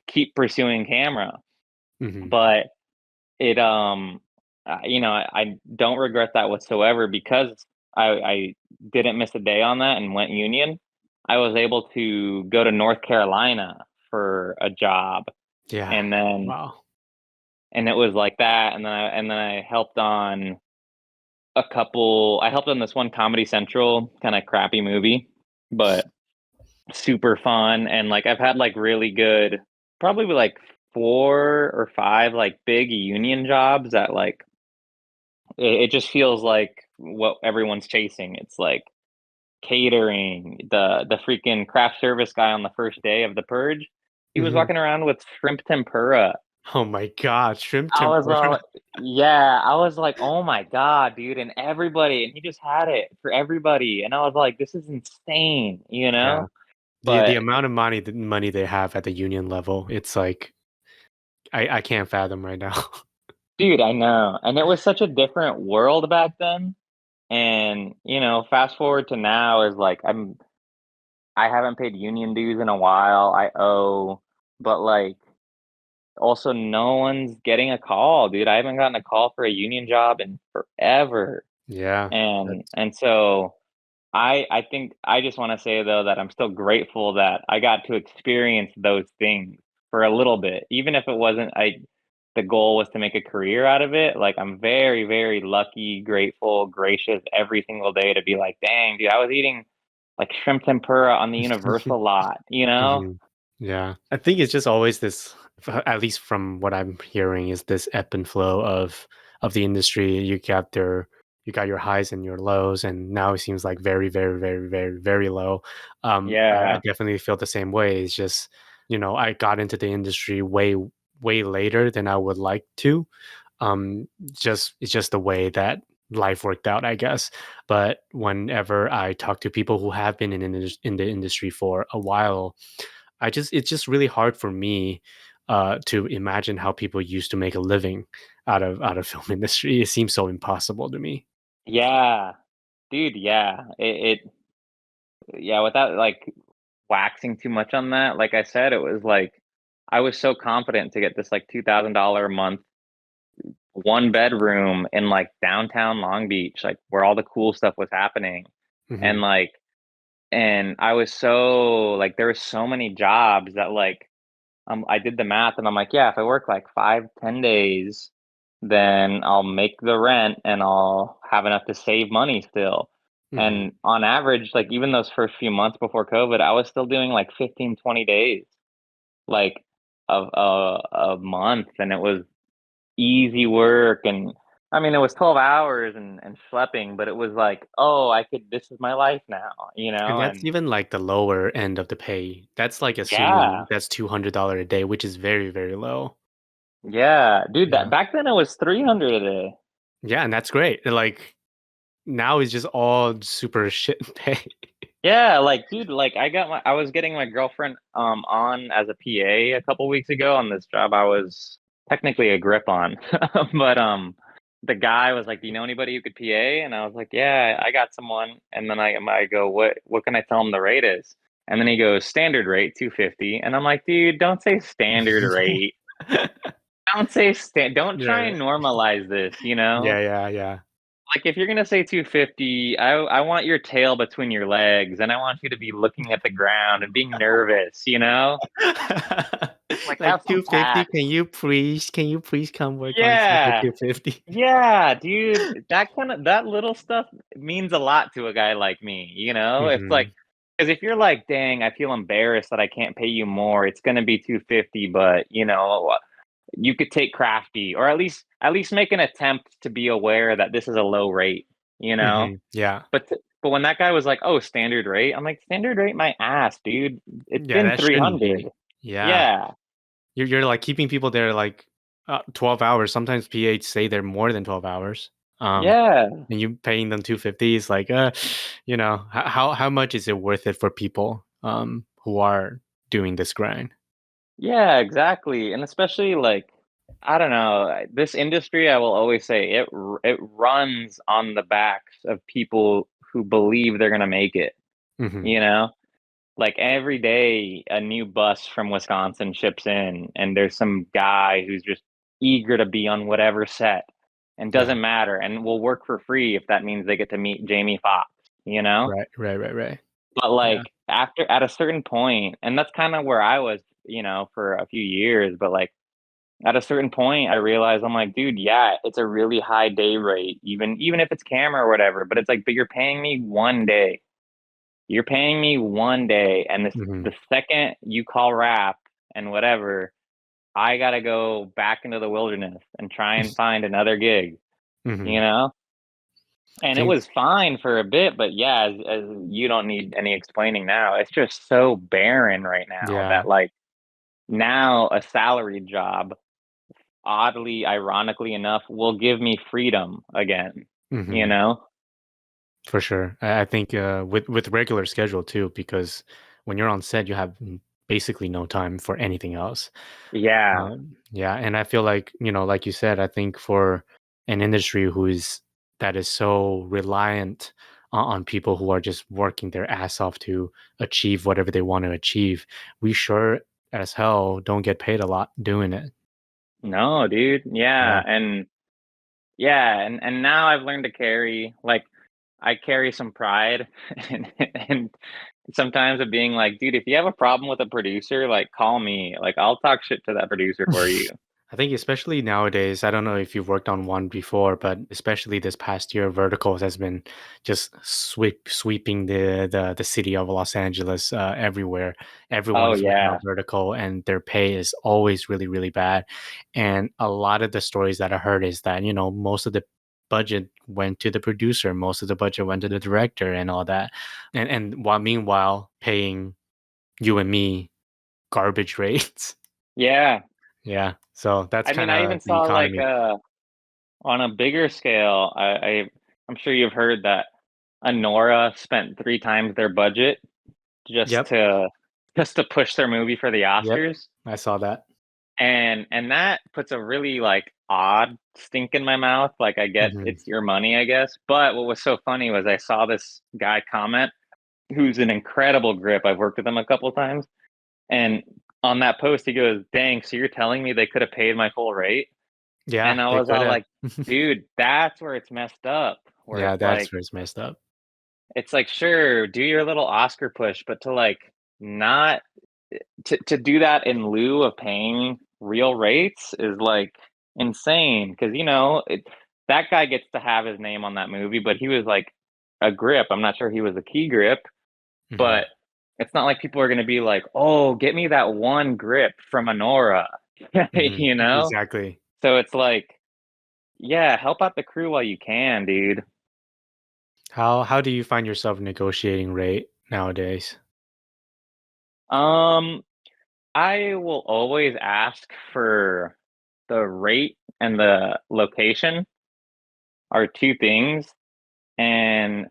keep pursuing camera. Hmm. But it I don't regret that whatsoever because I didn't miss a day on that and went union. I was able to go to North Carolina for a job, Yeah. and then Wow. and it was like that, and then I helped on a couple. I helped on this one Comedy Central kind of crappy movie, but super fun. And like I've had like really good, probably like 4 or 5 like big union jobs that like it just feels like what everyone's chasing. It's like catering, the freaking craft service guy on the first day of the purge. He was Hmm. walking around with shrimp tempura. Oh my God. Shrimp I was tempura. all, yeah, I was like, oh my God, dude. And he just had it for everybody. And I was like, this is insane, Yeah. The But amount of money they have at the union level, it's like I can't fathom right now. dude, I know. And it was such a different world back then. And, fast forward to now is like, I haven't paid union dues in a while. I owe, but like, also no one's getting a call, dude. I haven't gotten a call for a union job in forever. Yeah. And so I think I just want to say though that I'm still grateful that I got to experience those things for a little bit, even if it wasn't the goal was to make a career out of it. Like I'm very, very lucky, grateful, gracious every single day to be like, dang, dude, I was eating like shrimp tempura on the Universal lot. Mhm. Yeah. I think it's just always this, at least from what I'm hearing, is this ebb and flow of the industry. You got your highs and your lows, and now it seems like very, very, very, very, very low. I Yeah. definitely feel the same way. It's just, I got into the industry way, way later than I would like to. It's just the way that life worked out, I guess. But whenever I talk to people who have been in the industry for a while, it's just really hard for me to imagine how people used to make a living out of film industry. It seems so impossible to me. Yeah. Dude, yeah. Yeah, without like waxing too much on that, like I said, it was like I was so confident to get this like $2,000 a month one bedroom in like downtown Long Beach, like where all the cool stuff was happening. And Hmm. like and I was so like there were so many jobs that like I did the math and I'm like, yeah, if I work like 5, 10 days, then I'll make the rent and I'll have enough to save money still. Hmm. And on average, like even those first few months before COVID, I was still doing like 15, 20 days, like of a month. And it was easy work. And I mean, it was 12 hours and schlepping, but it was like, oh, this is my life now, And that's and even like the lower end of the pay. That's like yeah, assuming that's $200 a day, which is very, very low. yeah, dude, that Yeah. back then it was 300 a day. Yeah, and that's great. Like now it's just all super shit pay. Yeah, like, dude, like I was getting my girlfriend on as a PA a couple weeks ago on this job I was technically a grip on. But the guy was like, "Do you know anybody who could PA?" And I was like, "Yeah, I got someone." And then I go, "What can I tell him the rate is?" And then he goes, "Standard rate 250." And I'm like, "Dude, don't say standard rate. Don't try Yeah. and normalize this, you know?" Yeah, yeah, yeah. Like if you're gonna say 250, I want your tail between your legs, and I want you to be looking at the ground and being nervous, you know? Like have Like some 250, tact. can you please come work on set for Yeah. 250? Yeah, dude. That little stuff means a lot to a guy like me, you know? It's like Hmm. because if you're like, dang, I feel embarrassed that I can't pay you more, it's gonna be 250, but you could take crafty or at least make an attempt to be aware that this is a low rate, you know? Hmm. Yeah. But when that guy was like, "Oh, standard rate," I'm like, "Standard rate my ass, dude. It's Yeah, been that shouldn't 300." be. Yeah. Yeah. You're like keeping people there like 12 hours. Sometimes PH stay there more than 12 hours. Um, Yeah. and you paying them 250 is like how much is it worth it for people who are doing this grind? Yeah, exactly. And especially like I don't know, this industry I will always say it runs on the backs of people who believe they're going to make it, Hmm. you know? Like every day a new bus from Wisconsin ships in and there's some guy who's just eager to be on whatever set and Yeah. doesn't matter and will work for free if that means they get to meet Jamie Foxx, you know? Right, right, right, right. But Yeah. like after at a certain point, and that's kind of where I was, for a few years, but like at a certain point I realized I'm like, dude, yeah, it's a really high day rate, even if it's camera or whatever, but it's like, but you're paying me one day. You're paying me one day, and Hmm. the second you call rap and whatever, I gotta go back into the wilderness and try and find another gig, you Hmm. know? I And it think, was fine for a bit, but yeah, as you don't need any explaining now. It's just so barren right now yeah. that like now a salaried job, oddly, ironically enough, will give me freedom again, you Hmm. know? For sure. I think with regular schedule too, because when you're on set, you have basically no time for anything else. Yeah. Yeah, and I feel like like you said, I think for an industry that is so reliant on people who are just working their ass off to achieve whatever they want to achieve, we sure as hell don't get paid a lot doing it. No, dude. Yeah. And now I've learned to carry like I carry some pride and sometimes of being like, dude, if you have a problem with a producer, like call me. Like I'll talk shit to that producer for you. I think especially nowadays, I don't know if you've worked on one before, but especially this past year, verticals has been just sweeping the city of Los Angeles everywhere. Oh Everyone is working on yeah. vertical, and their pay is always really, really bad. And a lot of the stories that I heard is that most of the budget went to the producer, most of the budget went to the director, and all that. And while meanwhile paying you and me garbage rates. Yeah. Yeah, so that's I mean, kind I even of the saw like economy. on a bigger scale, I'm sure you've heard that Anora spent 3 times their budget just Yep, to just to push their movie for the yep, Oscars. I saw that. And that puts a really like odd stink in my mouth. Like I get Mhm. it's your money, I guess. But what was so funny was I saw this guy comment who's an incredible grip. I've worked with him a couple of times. And on that post, he goes, "Dang, so you're telling me they could have paid my full rate?" Yeah, And I they was could all have. like, dude, that's where it's messed up. Where Yeah, that's where it's messed up. it's like, sure, do your little Oscar push, but to like not to do that in lieu of paying real rates is like insane because that guy gets to have his name on that movie, but he was like a grip. I'm not sure he was a key grip, Mhm, but it's not like people are going to be like, oh, get me that one grip from Honora, mhm. you know? Exactly. So it's like yeah, help out the crew while you can, dude. How do you find yourself negotiating rate nowadays? Um, I will always ask for the rate and the location are two things, and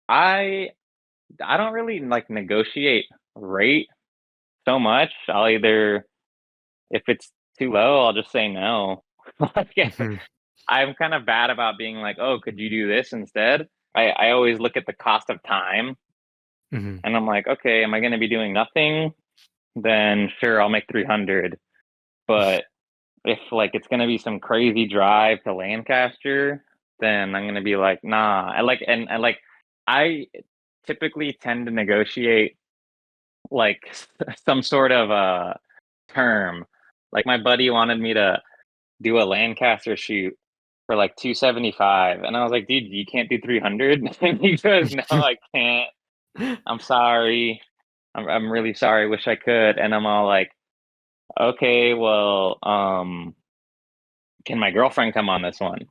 I I don't really like negotiate rate so much. I'll either if it's too low, I'll just say no. Like, Hmm. I'm kind of bad about being like, "Oh, could you do this instead?" I always look at the cost of time, Hmm. and I'm like, "Okay, am I gonna be doing nothing? Then sure, I'll make 300." But if, like, it's gonna be some crazy drive to Lancaster, then I'm gonna be like, "Nah." I typically tend to negotiate, like, some sort of a term. Like, my buddy wanted me to do a Lancaster shoot for, like, 275, and I was like, "Dude, you can't do 300?" And he goes, "No, I can't. I'm sorry. I'm really sorry, wish I could." And I'm all like, "Okay, well, can my girlfriend come on this one?"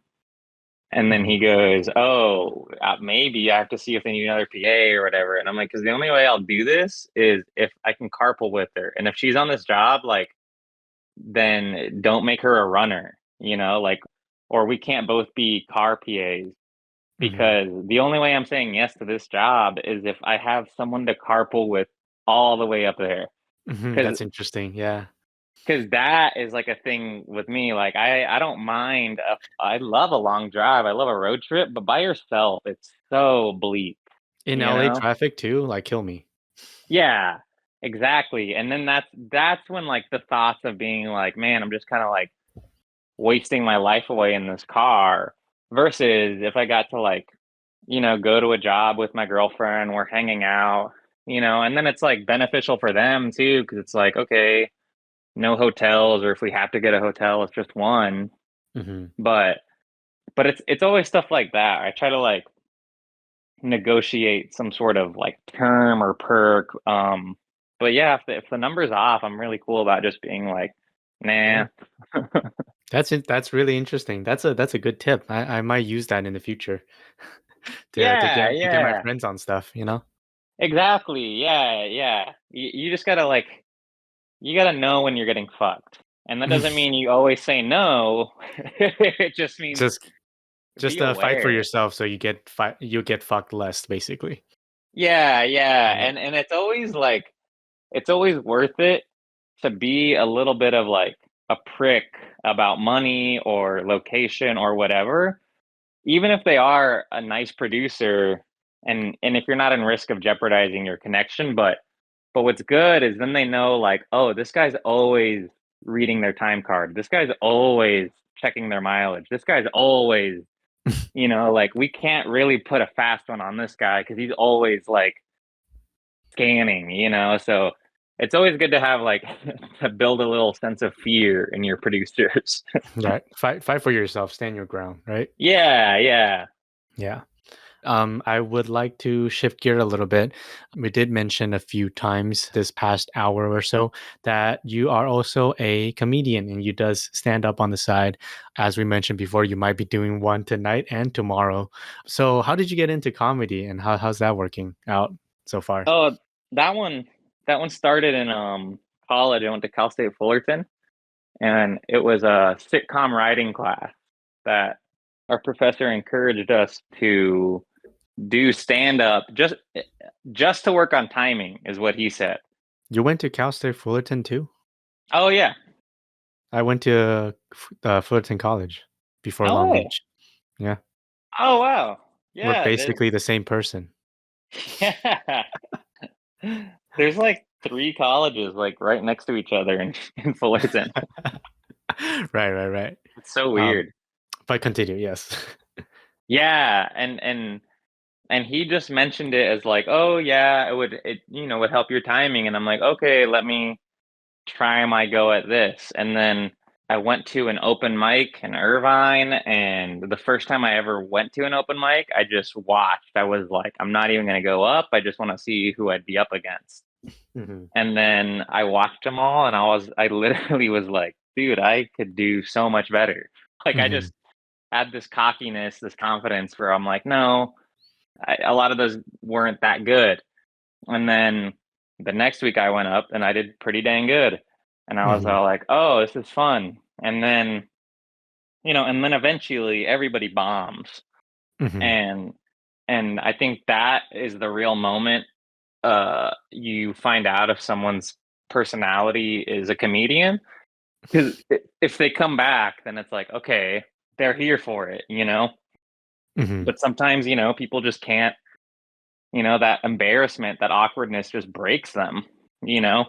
And then Hmm. he goes, "Oh, maybe I have to see if they need another PA or whatever." And I'm like, "Because the only way I'll do this is if I can carpool with her, and if she's on this job, like, then don't make her a runner, like, or we can't both be car PAs Hmm. because the only way I'm saying yes to this job is if I have someone to carpool with all the way up there." Hmm. Because That's interesting. Yeah. that is like a thing with me. Like, I don't mind. I love a long drive. I love a road trip, but by yourself, it's so bleak. In You LA know? traffic too, like kill me. Yeah, exactly. And then that's when, like, the thoughts of being like, man, I'm just kind of like wasting my life away in this car. Versus if I got to, like, go to a job with my girlfriend, we're hanging out, and then it's like beneficial for them too, because it's like, okay, no hotels, or if we have to get a hotel, it's just one. Hmm. But it's always stuff like that. I try to, like, negotiate some sort of, like, term or perk. But yeah, if the number's off, I'm really cool about just being like, Yeah. nah. That's it. That's really interesting. That's a good tip. I might use that in the future Yeah, to get my yeah. friends on stuff, you know? Exactly. Yeah, yeah. You just gotta, like, you gotta know when you're getting fucked. And that doesn't mean you always say no. It just means Just be fight for aware. yourself so you get fucked less basically. Yeah, yeah. Yeah. And it's always like it's always worth it to be a little bit of, like, a prick about money or location or whatever, even if they are a nice producer, and if you're not in risk of jeopardizing your connection. But what's good is then they know, like, oh, this guy's always reading their time card. This guy's always checking their mileage. This guy's always, like, we can't really put a fast one on this guy because he's always, like, scanning. So it's always good to have, like, to build a little sense of fear in your producers. Right. Fight for yourself, stand your ground, right? Yeah, yeah. Yeah. I would like to shift gear a little bit. We did mention a few times this past hour or so that you are also a comedian and you does stand up on the side. As we mentioned before, you might be doing one tonight and tomorrow. So how did you get into comedy and how's that working out so far? Oh, that one that one started in college. I went to Cal State Fullerton, and it was a sitcom writing class that our professor encouraged us to do stand up, just to work on timing, is what he said. You went to Cal State Fullerton too? Oh yeah. I went to Fullerton College before No Long way. Beach. Yeah. Oh wow. We're Yeah, basically the same person. yeah. There's, like, three colleges, like, right next to each other in Fullerton. Right. It's so Um, weird. but continue, yes. Yeah, and he just mentioned it as like, "Oh yeah, would help your timing." And I'm like, "Okay, let me try my go at this." And then I went to an open mic in Irvine, and the first time I ever went to an open mic, I just watched. I was like, "I'm not even gonna go up. I just want to see who I'd be up against." Mhm. And then I watched them all, and I literally was like, "Dude, I could do so much better." Like, I Mhm. just had this cockiness, this confidence where I'm like, no, a lot of those weren't that good. And then the next week I went up and I did pretty dang good. And I was Hmm. all like, oh, this is fun. And then, and then eventually everybody bombs. Hmm. And I think that is the real moment you find out if someone's personality is a comedian. Because if they come back, then it's like, okay, they're here for it. Hmm. But sometimes, people just can't, that embarrassment, that awkwardness just breaks them, you know?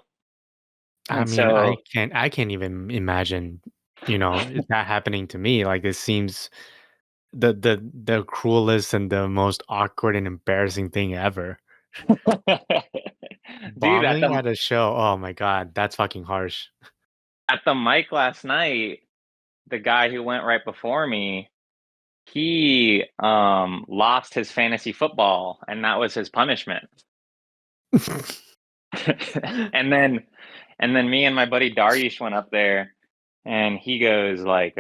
I And mean, so I can't even imagine, that happening to me. Like it seems the cruelest and the most awkward and embarrassing thing ever. dude, Bombing at a show. Oh my God, that's fucking harsh. at the mic last night, the guy who went right before me, he lost his fantasy football and that was his punishment. and then me and my buddy Dariush went up there and he goes like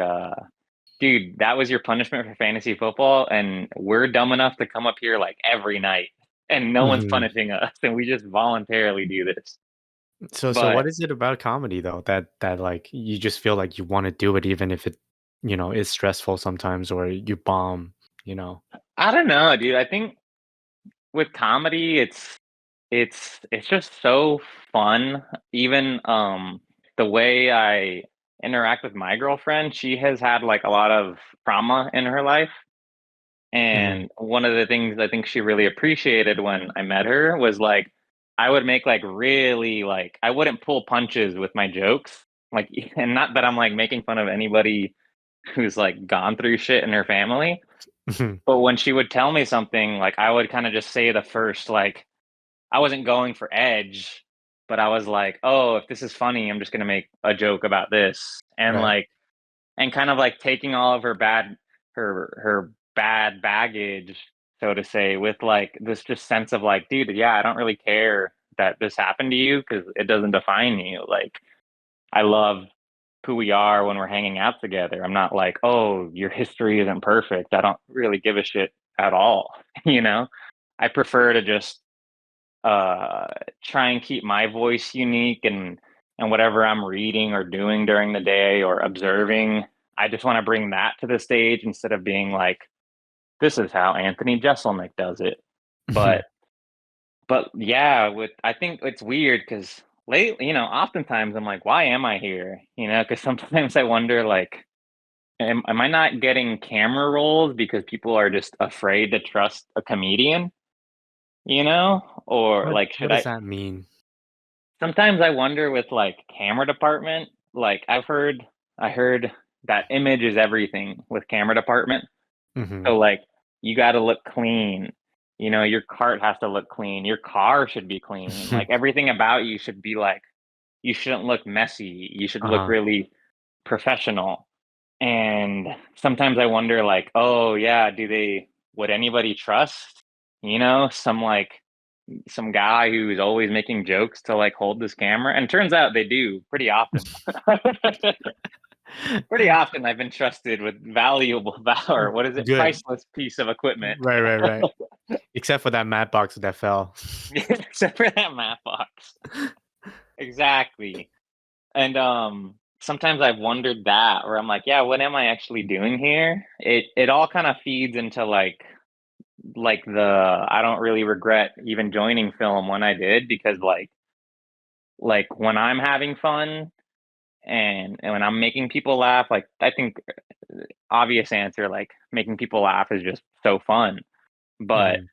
dude, that was your punishment for fantasy football and we're dumb enough to come up here like every night and no one's Mhm. punishing us and we just voluntarily do this. So But what is it about comedy though that like you just feel like you want to do it even if it, is stressful sometimes or you bomb, you know? I don't know, dude. I think with comedy it's just so fun. Even the way I interact with my girlfriend, she has had like a lot of trauma in her life. Mhm. And one of the things I think she really appreciated when I met her was like I would make like really like I wouldn't pull punches with my jokes. Like and not that I'm like making fun of anybody who's like gone through shit in her family, Mhm. but when she would tell me something, like I would kind of just say the first like I wasn't going for edge, but I was like, "Oh, if this is funny, I'm just gonna make a joke about this." And Right. like and kind of like taking all of her bad baggage, so to say, with like this just sense of like, dude, yeah, I don't really care that this happened to you because it doesn't define you. Like, I love who we are when we're hanging out together. I'm not like, oh, your history isn't perfect. I don't really give a shit at all. you know, I prefer to just uh try and keep my voice unique and whatever I'm reading or doing during the day or observing, I just want to bring that to the stage instead of being like, this is how Anthony Jeselnik does it. Mhm. But yeah, with I think it's weird because lately, oftentimes I'm like, why am I here? Because sometimes I wonder like, am I not getting camera roles because people are just afraid to trust a comedian? Or like, What should does I? that mean? Sometimes I wonder with like camera department, like I heard that image is everything with camera department. Mhm. So like you got to look clean. Your cart has to look clean. Your car should be clean. Like everything about you should be like you shouldn't look messy. You should look Uh-huh. really professional. And sometimes I wonder like, oh yeah, would anybody trust, some guy who's always making jokes to like hold this camera? And turns out they do pretty often. Pretty often I've been trusted with valuable or what is it? Good. Priceless piece of equipment. Right, right, right. Except for that matte box that fell. Except for that map box. Exactly. And sometimes I've wondered that where I'm like, yeah, what am I actually doing here? It all kind of feeds into like the I don't really regret even joining film when I did because like when I'm having fun and when I'm making people laugh, like I think obvious answer, like making people laugh is just so fun. But Mhm.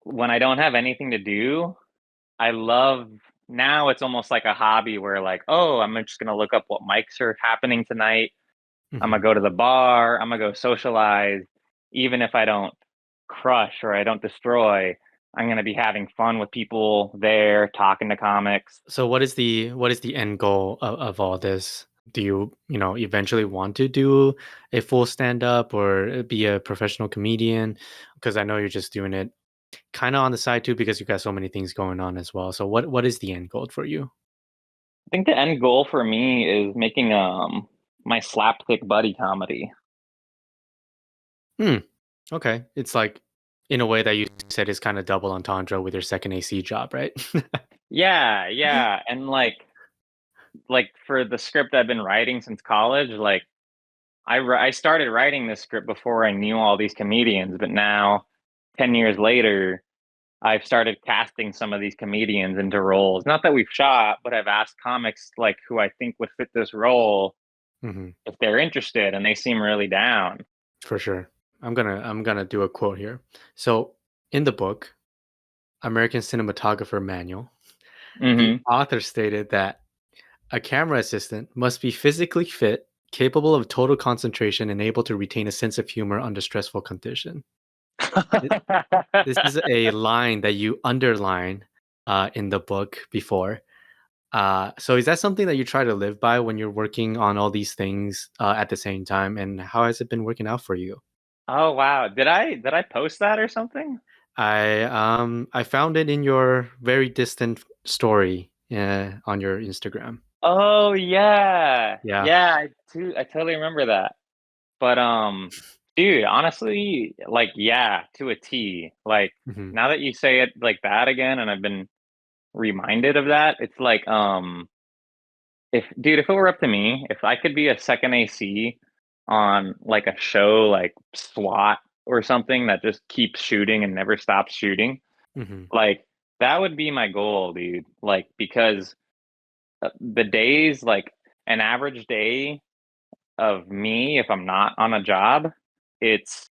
when I don't have anything to do, I love now it's almost like a hobby where like, oh, I'm just gonna look up what mics are happening tonight. I'm gonna Mhm. go to the bar, I'm gonna go socialize, even if I don't crush or I don't destroy, I'm gonna be having fun with people there, talking to comics. So what is the end goal of all this? Do you, eventually want to do a full stand up or be a professional comedian? Because I know you're just doing it kind of on the side too because you got so many things going on as well. So what is the end goal for you? I think the end goal for me is making my slapstick buddy comedy. Hmm. Okay. It's like in a way that you said is kind of double entendre with your second AC job, right? Yeah, yeah. And like for the script I've been writing since college, like I started writing this script before I knew all these comedians, but now 10 years later, I've started casting some of these comedians into roles. Not that we've shot, but I've asked comics like who I think would fit this role Hmm. if they're interested, and they seem really down. For sure. I'm gonna do a quote here. So in the book, American Cinematographer Manual, the Hmm. author stated that a camera assistant must be physically fit, capable of total concentration, and able to retain a sense of humor under stressful condition. Th- This is a line that you underline in the book before. So is that something that you try to live by when you're working on all these things at the same time? And how has it been working out for you? Oh wow. Did I post that or something? I found it in your very distant story on your Instagram. Oh yeah. Yeah. Yeah, I totally remember that. But dude, honestly, like yeah, to a T. Like Hmm. now that you say it like that again and I've been reminded of that, it's like if it were up to me, if I could be a second AC on like a show like SWAT or something that just keeps shooting and never stops shooting, Hmm. like that would be my goal, dude. Like because the days like an average day of me if I'm not on a job, it's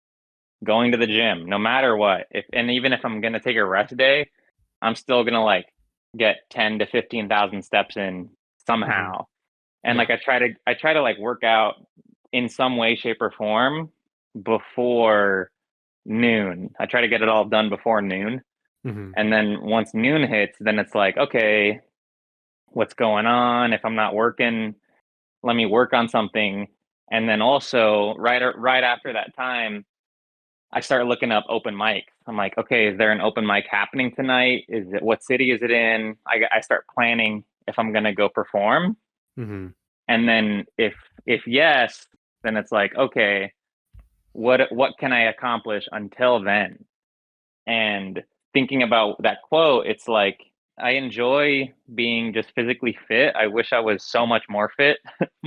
going to the gym no matter what. If and even if I'm going to take a rest day, I'm still going to like get 10 to 15,000 steps in Hmm. somehow. And Yeah. like I try to like work out in some way shape or form before noon. I try to get it all done before noon. Hmm. And then once noon hits, then it's like, okay, what's going on? If I'm not working, let me work on something. And then also right after that time, I start looking up open mics. I'm like, okay, is there an open mic happening tonight? Is it what city is it in? I start planning if I'm gonna go perform. Hmm. And then if yes, then it's like, okay, what can I accomplish until then? And thinking about that quote, it's like I enjoy being just physically fit. I wish I was so much more fit.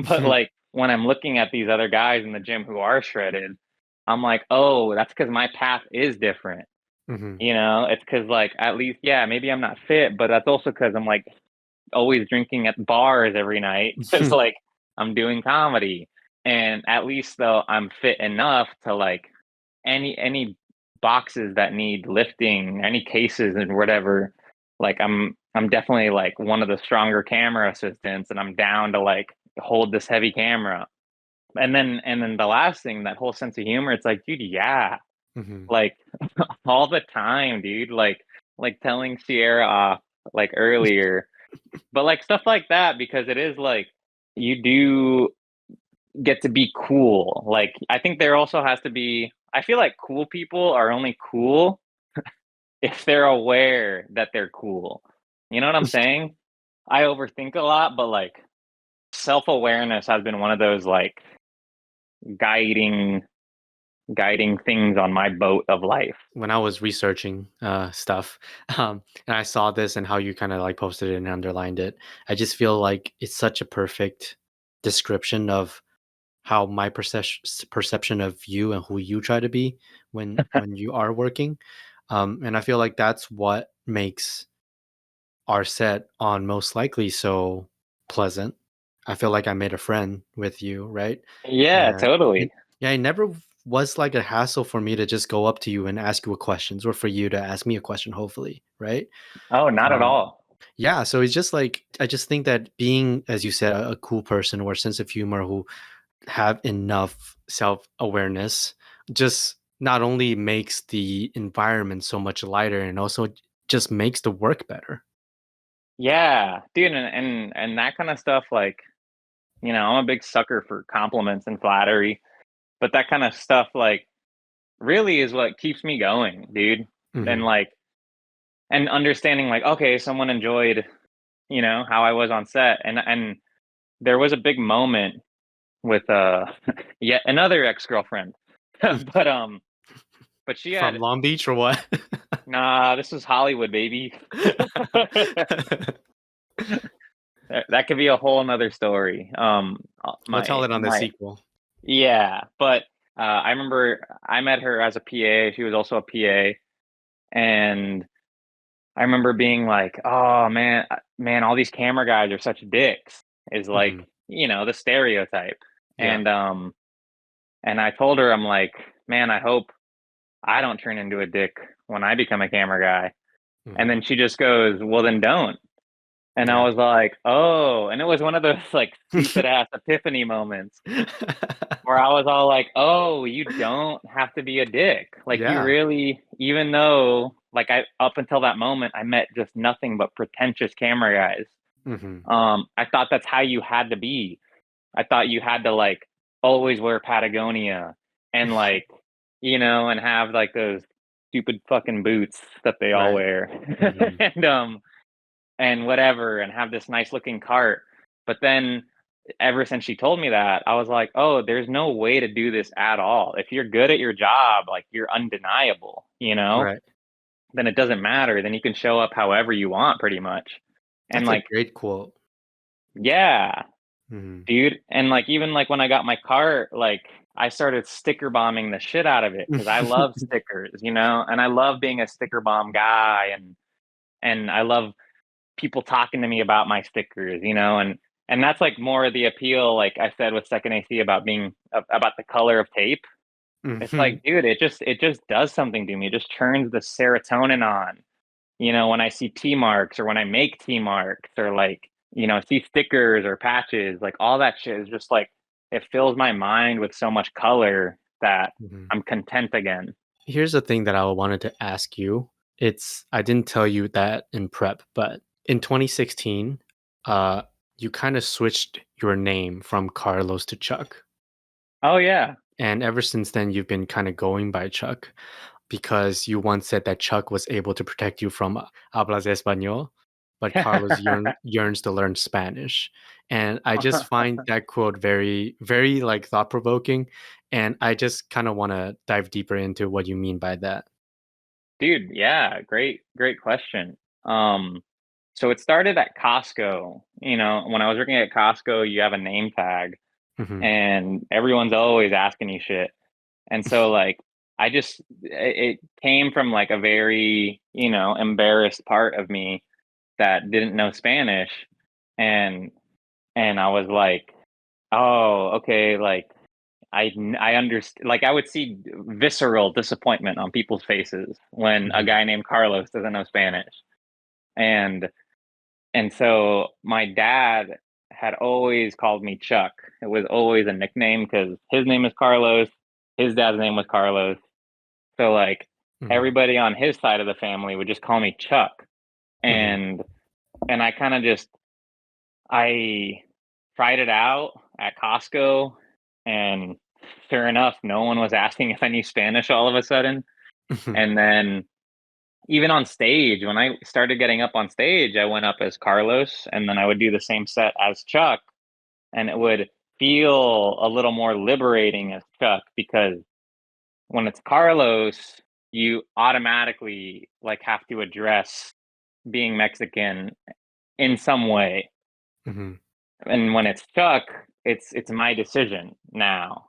But like when I'm looking at these other guys in the gym who are shredded, I'm like, oh, that's because my path is different. Hmm. It's because like at least, yeah, maybe I'm not fit, but that's also because I'm like always drinking at bars every night because like I'm doing comedy. And at least though I'm fit enough to like any boxes that need lifting, any cases and whatever, like I'm definitely like one of the stronger camera assistants and I'm down to like hold this heavy camera. And then the last thing, that whole sense of humor, it's like, dude, yeah, Hmm. like all the time, dude. Like telling Sierra off like earlier, but like stuff like that because it is like you do get to be cool. Like I think there also has to be. I feel like cool people are only cool if they're aware that they're cool. You know what I'm saying? I overthink a lot, but like self awareness has been one of those like guiding guiding things on my boat of life. When I was researching stuff, and I saw this and how you kind of like posted it and underlined it, I just feel like it's such a perfect description of how my perception of you and who you try to be when you are working. And I feel like that's what makes our set on Most Likely so pleasant. I feel like I made a friend with you, right? Yeah, And totally. yeah, it never was like a hassle for me to just go up to you and ask you a questions, or for you to ask me a question, hopefully, right? Oh, not at Um, all. yeah, so it's just like I just think that being, as you said, a cool person or a sense of humor who have enough self-awareness just not only makes the environment so much lighter and also just makes the work better. Yeah, dude, and that kind of stuff. Like, I'm a big sucker for compliments and flattery, but that kind of stuff, like, really is what keeps me going, dude. And Hmm. like, and understanding, like, okay, someone enjoyed, how I was on set, and there was a big moment with yet another ex girlfriend. but she From had Long Beach or what? nah. This was Hollywood, baby. That could be a whole another story. We'll tell it on the My sequel. yeah, but I remember I met her as a PA. She was also a PA, and I remember being like, "Oh man, all these camera guys are such dicks." Is Hmm. like, the stereotype. Yeah. And I told her, I'm like, "Man, I hope I don't turn into a dick when I become a camera guy." And Hmm. then she just goes, "Well, then don't." And I Yeah. was like, "Oh," and it was one of those like stupid ass epiphany moments where I was all like, "Oh, you don't have to be a dick. Like you Yeah. really, even though like I up until that moment I met just nothing but pretentious camera guys. Hmm. I thought that's how you had to be. I thought you had to like always wear Patagonia and like, and have like those stupid fucking boots that they all Right. wear." Hmm. And whatever and have this nice looking cart. But then ever since she told me that, I was like, "Oh, there's no way to do this at all. If you're good at your job, like you're undeniable, Right. then it doesn't matter. Then you can show up however you want pretty much." And That's a like, great quote. yeah, Hmm. dude. And like even like when I got my cart, like I started sticker bombing the shit out of it because I love stickers, and I love being a sticker bomb guy and I love people talking to me about my stickers, and that's like more of the appeal, like I said with second AC about being about the color of tape. It's Hmm. like, dude, it just does something to me. It just turns the serotonin on, when I see T marks or when I make T marks or like, see stickers or patches, like all that shit is just like it fills my mind with so much color that Hmm. I'm content again. Here's the thing that I wanted to ask you. I didn't tell you that in prep, but in 2016, uh, you kind of switched your name from Carlos to Chuck. Oh yeah. And ever since then, you've been kind of going by Chuck because you once said that Chuck was able to protect you from hablas español, but Carlos yearns to learn Spanish. And I just find that quote very, very like thought provoking. And I just kind of want to dive deeper into what you mean by that. Dude, yeah, great question. Um, so it started at Costco. When I was working at Costco, you have a name tag Hmm. and everyone's always asking you shit. And so like it came from like a very, embarrassed part of me that didn't know Spanish and and I was like, "Oh, okay, like I understand." Like I would see visceral disappointment on people's faces when a Hmm. guy named Carlos doesn't know Spanish. And and so my dad had always called me Chuck. It was always a nickname because his name is Carlos, his dad's name was Carlos. So like Hmm. everybody on his side of the family would just call me Chuck. Hmm. And I kind of just I tried it out at Costco, and sure enough, no one was asking if I knew Spanish all of a sudden. Hmm. And then even on stage, when I started getting up on stage, I went up as Carlos, and then I would do the same set as Chuck, and it would feel a little more liberating as Chuck because when it's Carlos, you automatically like have to address being Mexican in some way. Hmm. And when it's Chuck, it's my decision now.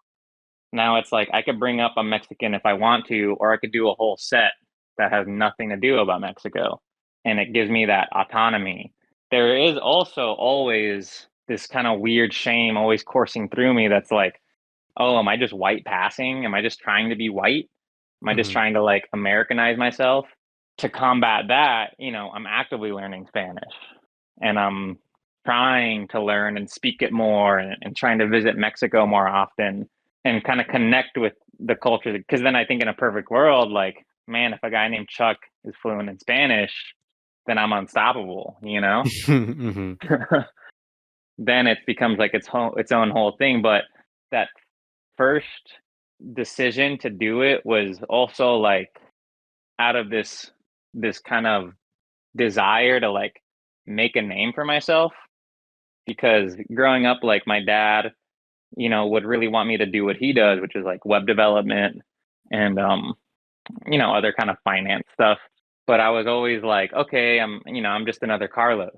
Now it's like I could bring up a Mexican if I want to, or I could do a whole set that has nothing to do about Mexico. And it gives me that autonomy. There is also always this kind of weird shame always coursing through me that's like, oh, am I just white passing? Am I just trying to be white? Am I just Hmm. trying to like Americanize myself? To combat that, I'm actively learning Spanish and I'm trying to learn and speak it more and trying to visit Mexico more often and kind of connect with the culture. Because then I think in a perfect world, like, man, if a guy named Chuck is fluent in Spanish, then I'm unstoppable. Hmm. Then it becomes like its own whole thing. But that first decision to do it was also like out of this kind of desire to like make a name for myself because growing up like my dad would really want me to do what he does, which is like web development and other kind of finance stuff. But I was always like, okay, I'm just another Carlos.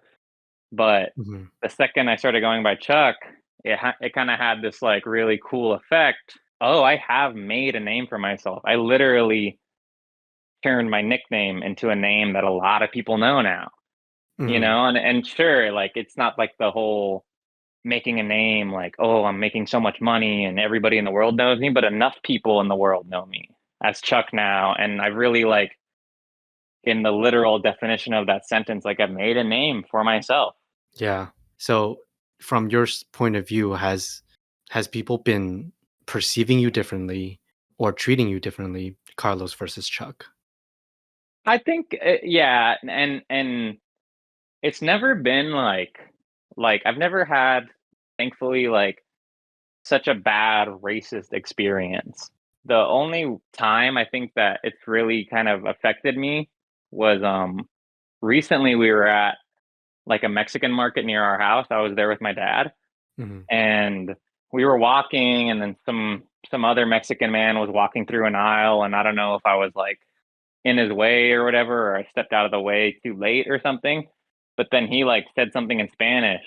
But Mhm. the second I started going by Chuck, it kind of had this like really cool effect. Oh, I have made a name for myself. I literally turned my nickname into a name that a lot of people know now. Mhm. And sure, like it's not like the whole making a name like, oh, I'm making so much money and everybody in the world knows me, but enough people in the world know me as Chuck now. And I really like, in the literal definition of that sentence, like I've made a name for myself. Yeah. So from your point of view, has people been perceiving you differently or treating you differently, Carlos versus Chuck? I think, yeah, and it's never been like I've never had, thankfully, like such a bad racist experience. The only time I think that it's really kind of affected me was recently we were at like a Mexican market near our house. I was there with my dad, Mhm. and we were walking, and then some other Mexican man was walking through an aisle, and I don't know if I was like in his way or whatever, or I stepped out of the way too late or something. But then he like said something in Spanish,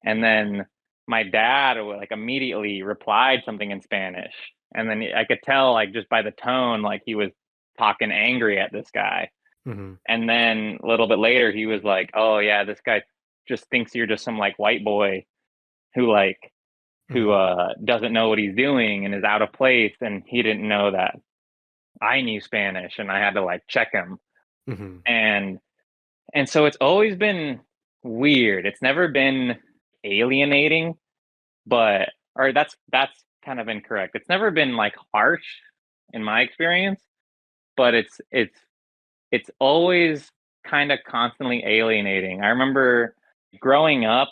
and then my dad like immediately replied something in Spanish, and then I could tell like just by the tone like he was talking angry at this guy. Mhm. And then a little bit later he was like, "Oh yeah, this guy just thinks you're just some like white boy who like who Mhm. doesn't know what he's doing and is out of place, and he didn't know that I knew Spanish and I had to like check him." Mhm. And so it's always been weird. It's never been alienating, but or that's kind of incorrect. It's never been like harsh in my experience, but it's always kind of constantly alienating. I remember growing up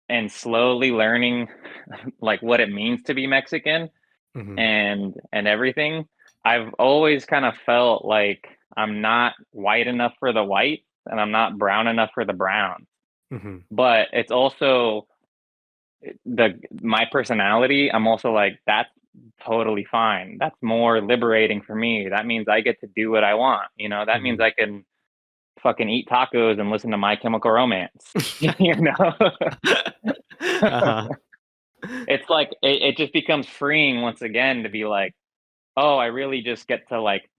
and slowly learning like what it means to be Mexican Mhm. and everything. I've always kind of felt like I'm not white enough for the white and I'm not brown enough for the brown. Mhm. But it's also the my personality. I'm also like, that's totally fine. That's more liberating for me. That means I get to do what I want. That means Mhm. I can fucking eat tacos and listen to My Chemical Romance. you know? Uh-huh. It's like it just becomes freeing once again to be like, oh, I really just get to like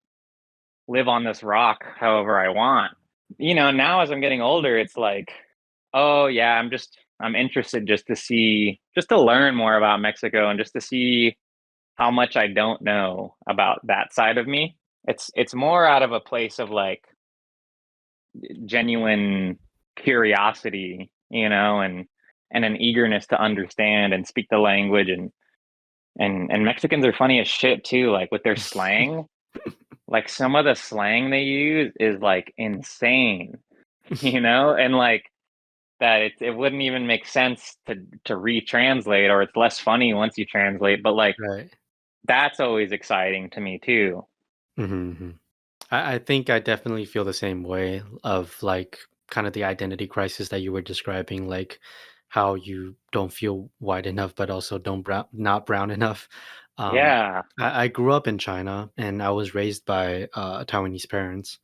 live on this rock however I want. Now as I'm getting older, it's like, oh yeah, I'm interested just to learn more about Mexico and just to see how much I don't know about that side of me. It's more out of a place of like genuine curiosity, and an eagerness to understand and speak the language, and Mexicans are funny as shit too, like with their slang. Like some of the slang they use is like insane, and like that it wouldn't even make sense to retranslate, or it's less funny once you translate, but like Right. that's always exciting to me too. Mhm. Mhm. I think I definitely feel the same way of like kind of the identity crisis that you were describing, like how you don't feel white enough, but also don't not brown enough. Um, Yeah. I grew up in China and I was raised by Taiwanese parents,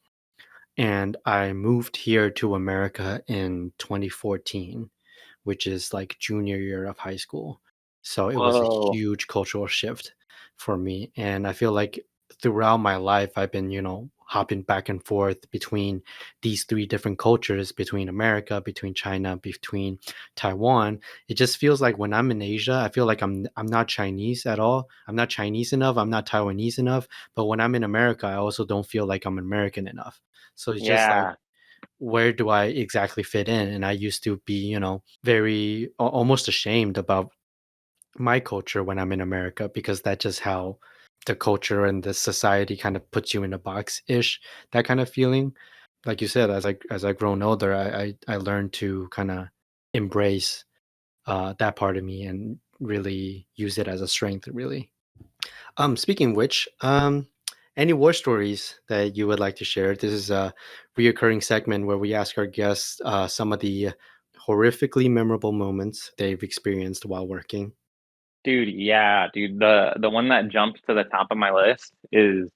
and I moved here to America in 2014, which is like junior year of high school. So it was a Whoa. huge cultural shift for me. And I feel like throughout my life, I've been, hopping back and forth between these three different cultures, between America, between China, between Taiwan. It just feels like when I'm in Asia, I feel like I'm not Chinese at all. I'm not Chinese enough. I'm not Taiwanese enough. But when I'm in America, I also don't feel like I'm American enough. So it's just like, Yeah. where do I exactly fit in? And I used to be, very almost ashamed about my culture when I'm in America, because that's just how the culture and the society kind of puts you in a box ish, that kind of feeling. Like you said, as I grown older, I learned to kind of embrace that part of me and really use it as a strength, really. Speaking of which, any war stories that you would like to share? This is a reoccurring segment where we ask our guests some of the horrifically memorable moments they've experienced while working. Dude, yeah, dude. The one that jumps to the top of my list is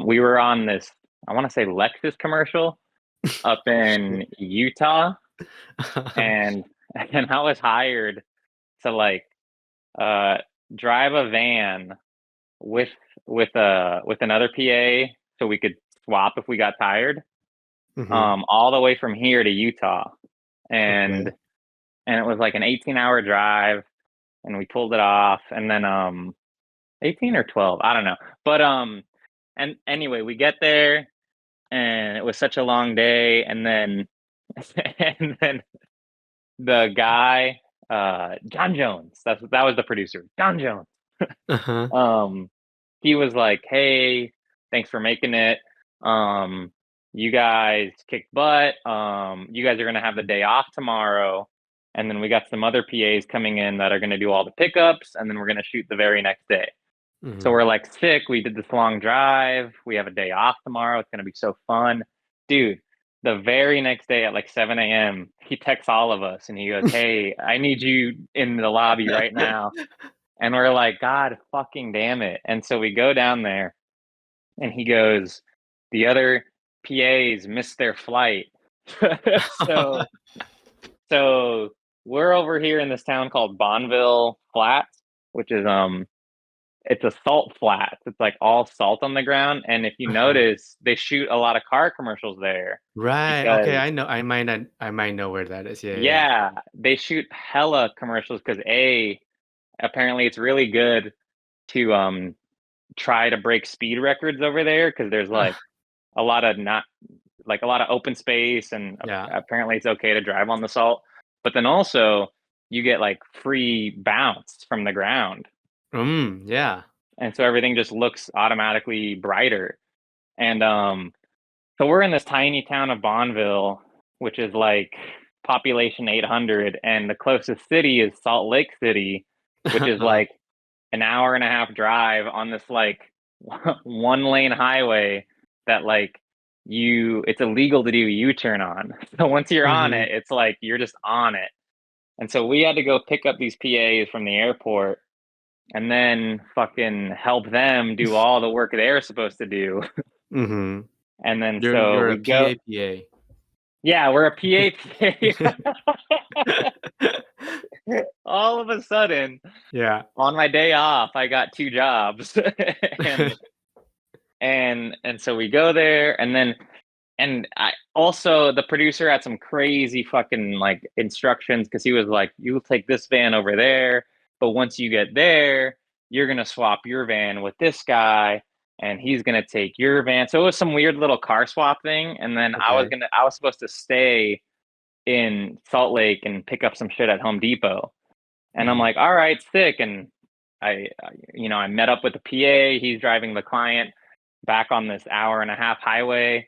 we were on this, I want to say Lexus commercial up in Utah, and and I was hired to like uh drive a van with with another PA so we could swap if we got tired. Mhm. All the way from here to Utah. Okay. And it was like an 18-hour drive, and we pulled it off, and then 18 or 12, I don't know. But and anyway, we get there and it was such a long day, and then and then the guy, John Jones, that was the producer, John Jones. Uh-huh. Um, he was like, "Hey, thanks for making it. Um, you guys kicked butt. You guys are gonna have the day off tomorrow, and then we got some other PAs coming in that are gonna do all the pickups, and then we're gonna shoot the very next day." So Mhm. we're like, "Sick. We did this long drive. We have a day off tomorrow. It's gonna be so fun, dude." The very next day at like 7 a.m., he texts all of us and he goes, "Hey, I need you in the lobby right now." And we're like, "God fucking damn it." And so we go down there and he goes, "The other PAs missed their flight." so so we're over here in this town called Bonneville Flats, which is it's a salt flats. It's like all salt on the ground. And if you Uh-huh. notice, they shoot a lot of car commercials there Right. Okay, because I might know where that is. Yeah, yeah. yeah, they shoot hella commercials because apparently it's really good to try to break speed records over there because there's Yeah. like a lot of not like a lot of open space, and Yeah. apparently it's okay to drive on the salt. But then also you get like free bounce from the ground, Yeah. and so everything just looks automatically brighter. And so we're in this tiny town of Bonneville, which is like population 800, and the closest city is Salt Lake City, which is Uh-huh. like an hour and a half drive on this like one lane highway that like it's illegal to do a U-turn on. So once you're on Mhm. it, it's like you're just on it. And so we had to go pick up these PAs from the airport and then fucking help them do all the work they're supposed to do. Mhm. And then so You're we a go, PAPA. yeah, we're a PA. All of a sudden, Yeah. on my day off, I got two jobs. and so we go there, and then and I also the producer had some crazy fucking like instructions because he was like, "You'll take this van over there, but once you get there, you're gonna swap your van with this guy, and he's gonna take your van." So it was some weird little car swap thing, and then Okay. I was supposed to stay in Salt Lake and pick up some shit at Home Depot, and I'm Mhm. like, "All right, sick." And I met up with the PA. He's driving the client back on this hour and a half highway.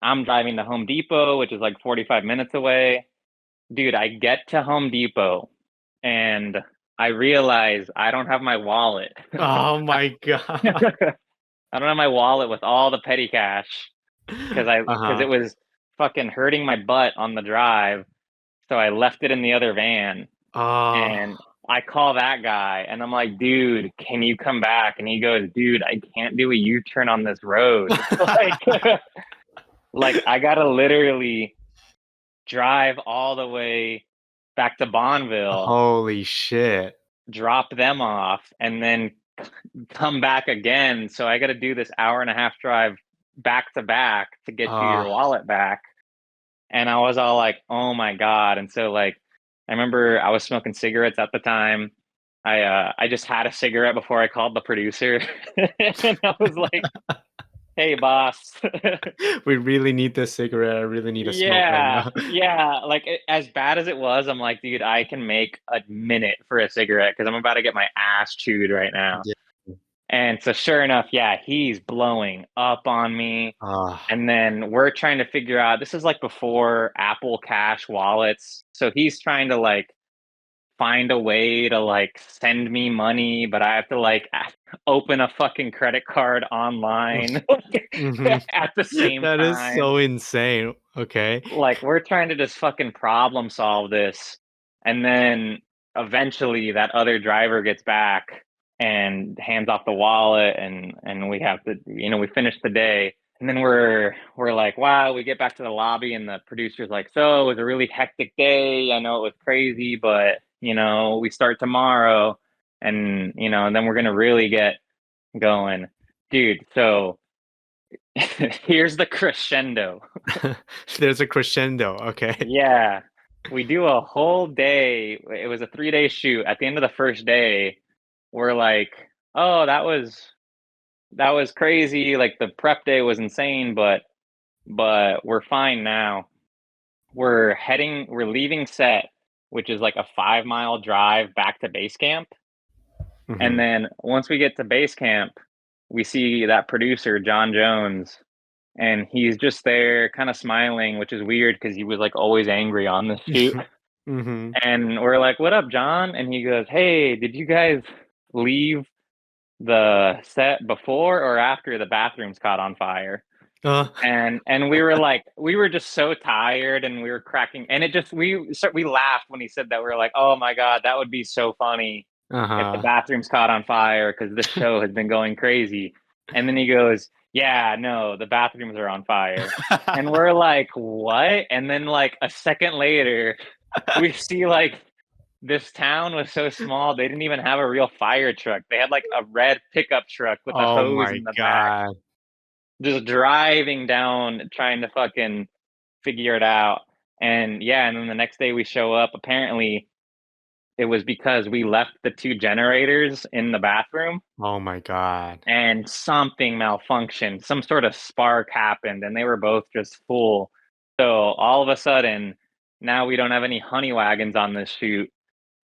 I'm driving to Home Depot, which is like 45 minutes away. Dude, I get to Home Depot and I realize I don't have my wallet. Oh my god. I don't have my wallet with all the petty cash because Uh-huh. it was fucking hurting my butt on the drive. So I left it in the other van, Oh. and I call that guy and I'm like, "Dude, can you come back?" And he goes, "Dude, I can't do a U-turn on this road." Like I gotta literally drive all the way back to Bonneville, Holy shit. drop them off, and then come back again. So I got to do this hour and a half drive back to back to get you your Oh. wallet back. And I was all like, "Oh my god!" And so like, I remember I was smoking cigarettes at the time. I just had a cigarette before I called the producer, and I was like, "Hey, boss." We really need this cigarette. I really need a smoke right Yeah, now. yeah, like, as bad as it was, I'm like, "Dude, I can make a minute for a cigarette because 'cause I'm about to get my ass chewed right now." Yeah. And so sure enough, yeah, he's blowing up on me, Ah. and then we're trying to figure out this is, like, before Apple Cash wallets, so he's trying to, like, find a way to, like, send me money, but I have to, like, open a fucking credit card online Mhm. at the same That is time. so insane. Okay. Like, we're trying to just fucking problem solve this, and then eventually that other driver gets back and hands off the wallet, and we have to, we finish the day. And then we're like, wow, we get back to the lobby and the producer's like, so it was a really hectic day. I know it was crazy, but we start tomorrow, and and then we're gonna really get going. Dude, so here's the crescendo. There's a crescendo. Okay. Yeah. We do a whole day. It was a 3-day shoot. At the end of the first day, we're like, oh, that was crazy. Like the prep day was insane, but we're fine now. We're leaving set, which is like a 5-mile drive back to base camp. And then once we get to base camp, we see that producer, John Jones, and he's just there kind of smiling, which is weird because he was like always angry on the shoot. And we're like, what up, John? And he goes, hey, did you guys leave the set before or after the bathrooms caught on fire? And we were like, we were just so tired, and we were cracking, and it just we laughed when he said that. We were like, oh my god, that would be so funny if the bathrooms caught on fire, because this show has been going crazy. And then he goes, yeah, no, the bathrooms are on fire. And we're like, what? And then like a second later, we see like this town was so small, they didn't even have a real fire truck. They had like a red pickup truck with a hose in the back, just driving down, trying to fucking figure it out. And yeah, and then the next day we show up. Apparently, it was because we left the 2 generators in the bathroom. Oh my god. And something malfunctioned. Some sort of spark happened, and they were both just full. So all of a sudden, now we don't have any honey wagons on this shoot.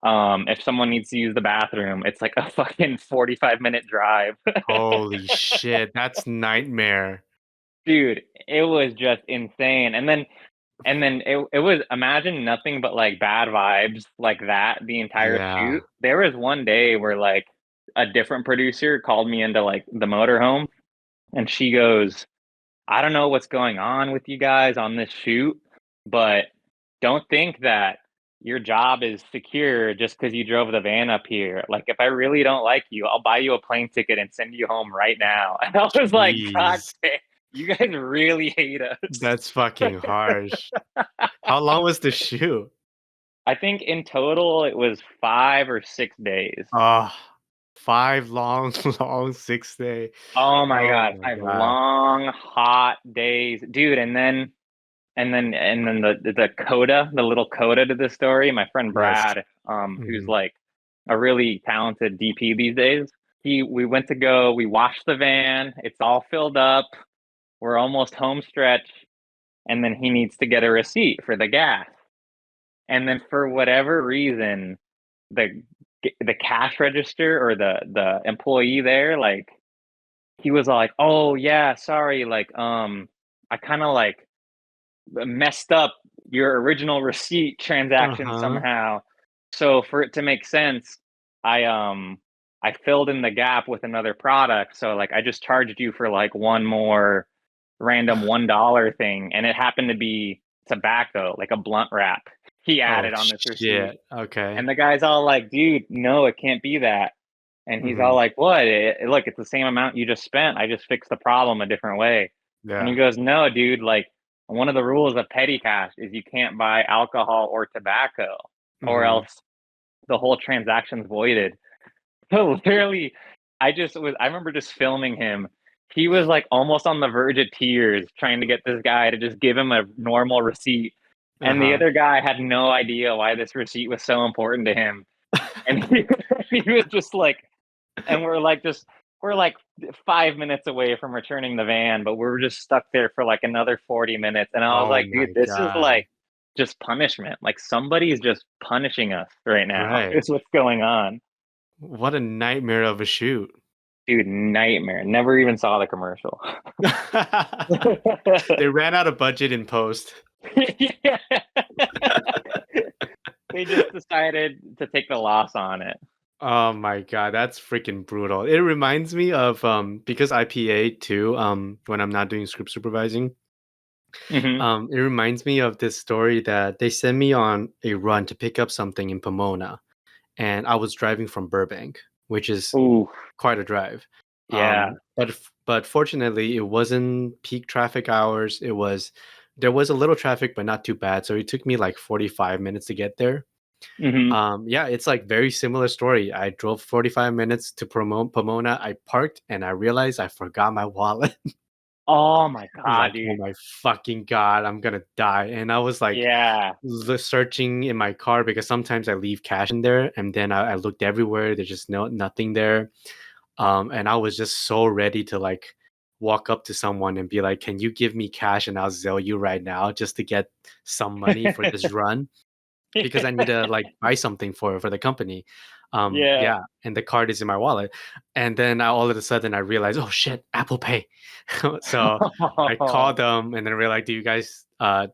If someone needs to use the bathroom, it's like a fucking 45-minute drive. Holy shit, that's nightmare. Dude, it was just insane. And then it was, imagine nothing but like bad vibes like that the entire shoot. There was one day where like a different producer called me into like the motorhome, and she goes, I don't know what's going on with you guys on this shoot, but don't think that your job is secure just because you drove the van up here. Like, if I really don't like you, I'll buy you a plane ticket and send you home right now. And I was like, God damn, you guys really hate us. That's fucking harsh. How long was the shoot? I think in total it was 5 or 6 days. 5 long 6 days. Oh my god, 5 long hot days, dude. And then the coda, the little coda to the story, my friend Brad, who's like a really talented DP these days. We washed the van, it's all filled up, we're almost home stretch, and then he needs to get a receipt for the gas. And then for whatever reason, the cash register or the employee there, like, he was like, oh yeah, sorry, like I kind of like messed up your original receipt transaction somehow. So for it to make sense, I filled in the gap with another product. So like I just charged you for like one more random $1 thing, and it happened to be tobacco, like a blunt wrap. He added on this receipt. Okay. And the guy's all like, dude, no, it can't be that. And he's all like, what? Look, it's the same amount you just spent. I just fixed the problem a different way. Yeah. And he goes, no, dude, like, one of the rules of petty cash is you can't buy alcohol or tobacco, or else the whole transaction's voided. So literally, I remember just filming him. He was like almost on the verge of tears trying to get this guy to just give him a normal receipt. And the other guy had no idea why this receipt was so important to him. And he was just like, and we're like 5 minutes away from returning the van, but we're just stuck there for like another 40 minutes. And I was like, dude, this is like just punishment. Like somebody's just punishing us right now. Is what's going on. What a nightmare of a shoot. Dude, nightmare. Never even saw the commercial. They ran out of budget in post. Yeah. They just decided to take the loss on it. Oh my god, that's freaking brutal. It reminds me of because I PA too, when I'm not doing script supervising. It reminds me of this story that they sent me on a run to pick up something in Pomona. and I was driving from Burbank, which is Ooh, quite a drive. yeah. But fortunately, it wasn't peak traffic hours. There was a little traffic, but not too bad. So it took me like 45 minutes to get there. Hmm. Yeah, it's like very similar story. I drove 45 minutes to Pomona. I parked and I realized I forgot my wallet. Oh my I was God, like, oh dude. my fucking God, I'm gonna die. And I was like Yeah. searching in my car because sometimes I leave cash in there, and then I looked everywhere. There's just nothing there. And I was just so ready to like walk up to someone and be like, "Can you give me cash and I'll Zelle you right now just to get some money for this run?" Because I need to like buy something for the company. Yeah. Yeah, and the card is in my wallet. And then all of a sudden I realized, oh shit, Apple Pay. So I called them and then realized, do you guys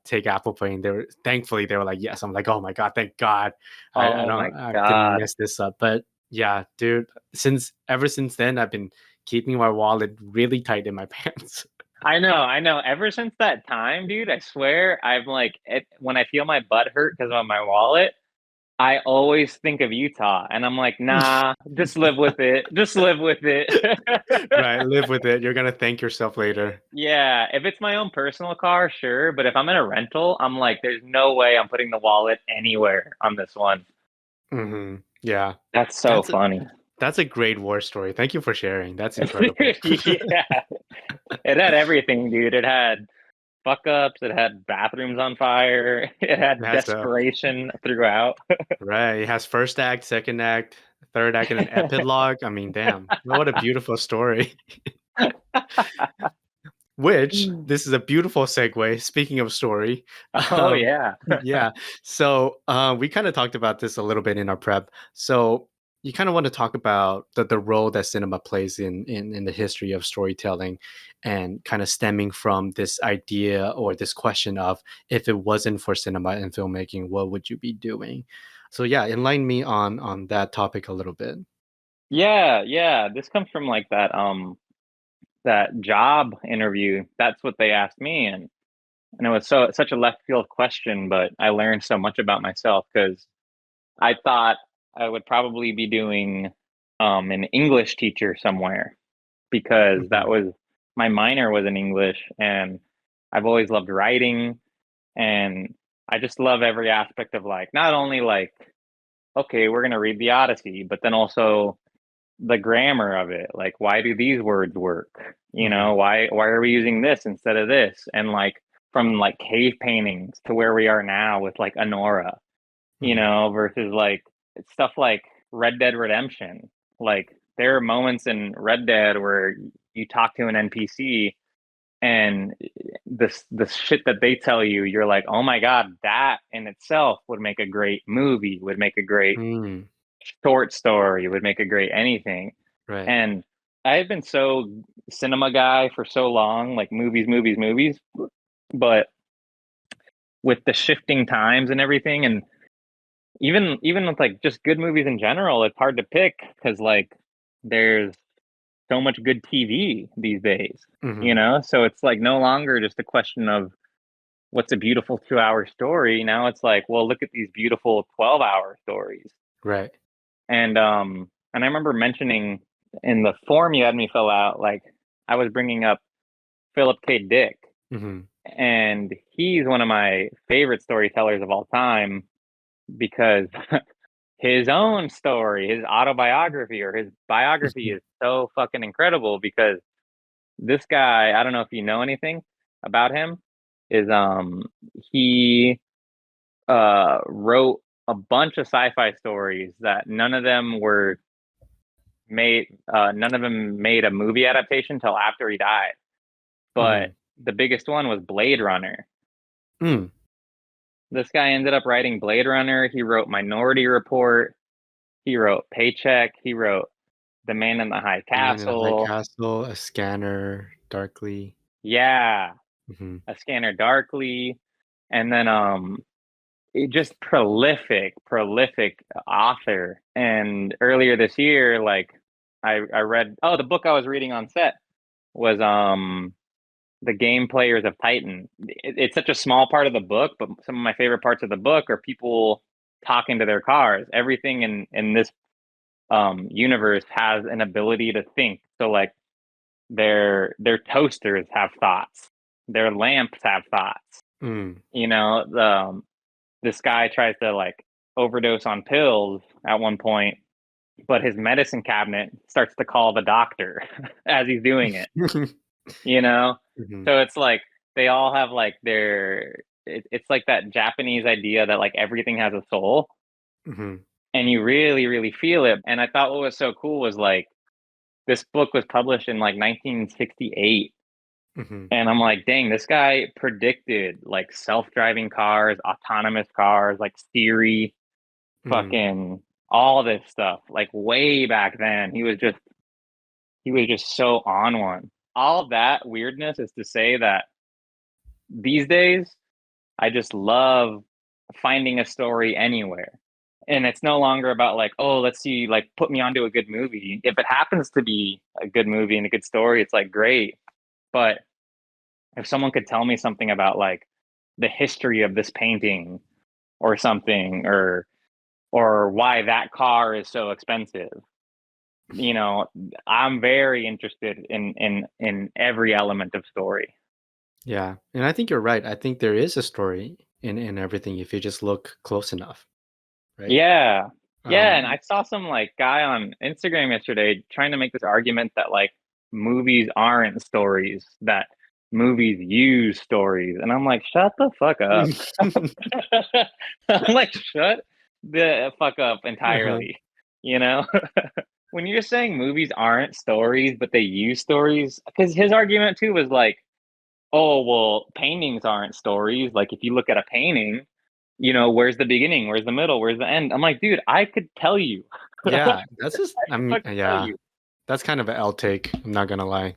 take Apple Pay? And thankfully they were like, yes. I'm like, oh my God, thank God. Oh my I didn't God. mess this up. But yeah, dude, ever since then I've been keeping my wallet really tight in my pants. I know, I know. Ever since that time, dude, I swear, I'm like, when I feel my butt hurt because of my wallet, I always think of Utah, and I'm like, nah, just live with it. Just live with it. Right, live with it. You're gonna thank yourself later. Yeah, if it's my own personal car, sure, but if I'm in a rental, I'm like, there's no way I'm putting the wallet anywhere on this one. Yeah, That's so that's funny. That's a great war story. Thank you for sharing. That's incredible. Yeah, it had everything, dude. It had fuck ups, it had bathrooms on fire, it It had has the desperation throughout. right. It has first act, second act, third act, and an epilogue. I mean, damn, what a beautiful story. Which this is a beautiful segue. Speaking of story, Oh yeah. yeah. So we kind of talked about this a little bit in our prep. So you kind of want to talk about the role that cinema plays in the history of storytelling, and kind of stemming from this idea or this question of, if it wasn't for cinema and filmmaking, what would you be doing? So yeah, enlighten me on that topic a little bit. Yeah, yeah. This comes from like that job interview. That's what they asked me, and it was such a left field question, but I learned so much about myself because I thought I would probably be doing an English teacher somewhere, because that Mhm. was my minor was in English, and I've always loved writing, and I just love every aspect of like, not only like, okay, we're going to read the Odyssey, but then also the grammar of it. Like, why do these words work? You know, Mhm. why are we using this instead of this? And like, from like cave paintings to where we are now with like Honora, Mhm. versus like stuff like Red Dead Redemption. Like, there are moments in Red Dead where you talk to an NPC, and this shit that they tell you, you're like, oh my God, that in itself would make a great movie, would make a great Mm. short story, would make a great anything. Right. And I've been so cinema guy for so long, like movies, movies, movies. But with the shifting times and everything, and even with like just good movies in general, it's hard to pick because like there's so much good TV these days, Mhm. So it's like no longer just a question of what's a beautiful 2 hour story. Now it's like, well, look at these beautiful 12-hour stories. Right. And I remember mentioning in the form you had me fill out, like I was bringing up Philip K. Dick, Mhm. and he's one of my favorite storytellers of all time because his own story, his autobiography or his biography is so fucking incredible because this guy, I don't know if you know anything about him, is he wrote a bunch of sci-fi stories that none of them made a movie adaptation till after he died. But Mhm. the biggest one was Blade Runner. Mm. This guy ended up writing Blade Runner. He wrote Minority Report. He wrote Paycheck. He wrote The Man in the High Man in a High Castle. Castle, A Scanner, Darkly. Yeah, Mhm. A Scanner Darkly. And then it just prolific author. And earlier this year, like I read, the book I was reading on set was The Game Players of Titan. It's such a small part of the book, but some of my favorite parts of the book are people talking to their cars. Everything in this universe has an ability to think. So like their toasters have thoughts, their lamps have thoughts. You know, this guy tries to like overdose on pills at one point, but his medicine cabinet starts to call the doctor as he's doing it. You know, so it's like they all have like it's like that Japanese idea that like everything has a soul, and you really really feel it. And I thought what was so cool was like this book was published in like 1968. And I'm like, dang, this guy predicted like self-driving cars, autonomous cars, like Siri, fucking all this stuff, like way back then. He was just so on one. All of that weirdness is to say that these days, I just love finding a story anywhere. And it's no longer about like, oh, let's see, like put me onto a good movie. If it happens to be a good movie and a good story, it's like great. But if someone could tell me something about like the history of this painting or something, or why that car is so expensive, you know, I'm very interested in every element of story. Yeah, and I think you're right. I think there is a story in everything if you just look close enough, right? Yeah. Yeah, and Um, I saw some like guy on Instagram yesterday trying to make this argument that like movies aren't stories, that movies use stories. And I'm like, shut the fuck up. I'm like, shut the fuck up uh-huh. entirely. You know? When you're saying movies aren't stories, but they use stories, because his argument too was like, oh, well, paintings aren't stories. Like if you look at a painting, you know, where's the beginning? Where's the middle? Where's the end? I'm like, dude, I could tell you. I Yeah, that's just, I could mean, fucking tell yeah, you. that's kind of an L take. I'm not gonna lie.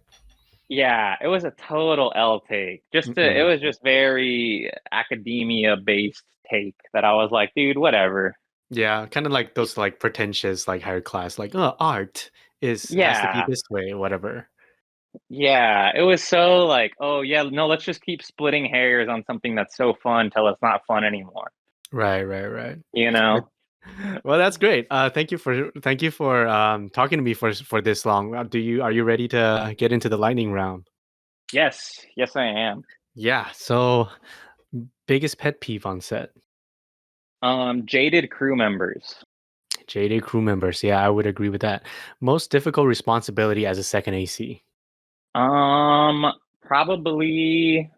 Yeah, it was a total L take. It Mm-mm. was just very academia based take that I was like, dude, whatever. Yeah, kind of like those like pretentious, like higher class, like, oh, art is has to be Yeah, this way, whatever. yeah. It was so like, oh yeah, no, let's just keep splitting hairs on something that's so fun till it's not fun anymore. Right, right, right. You know? Well, that's great. Thank you for talking to me for this long. Are you ready to get into the lightning round? Yes, yes, I am. Yeah. So biggest pet peeve on set. Jaded crew members. JD crew members. Yeah, I would agree with that. Most difficult responsibility as a second AC. Um, Probably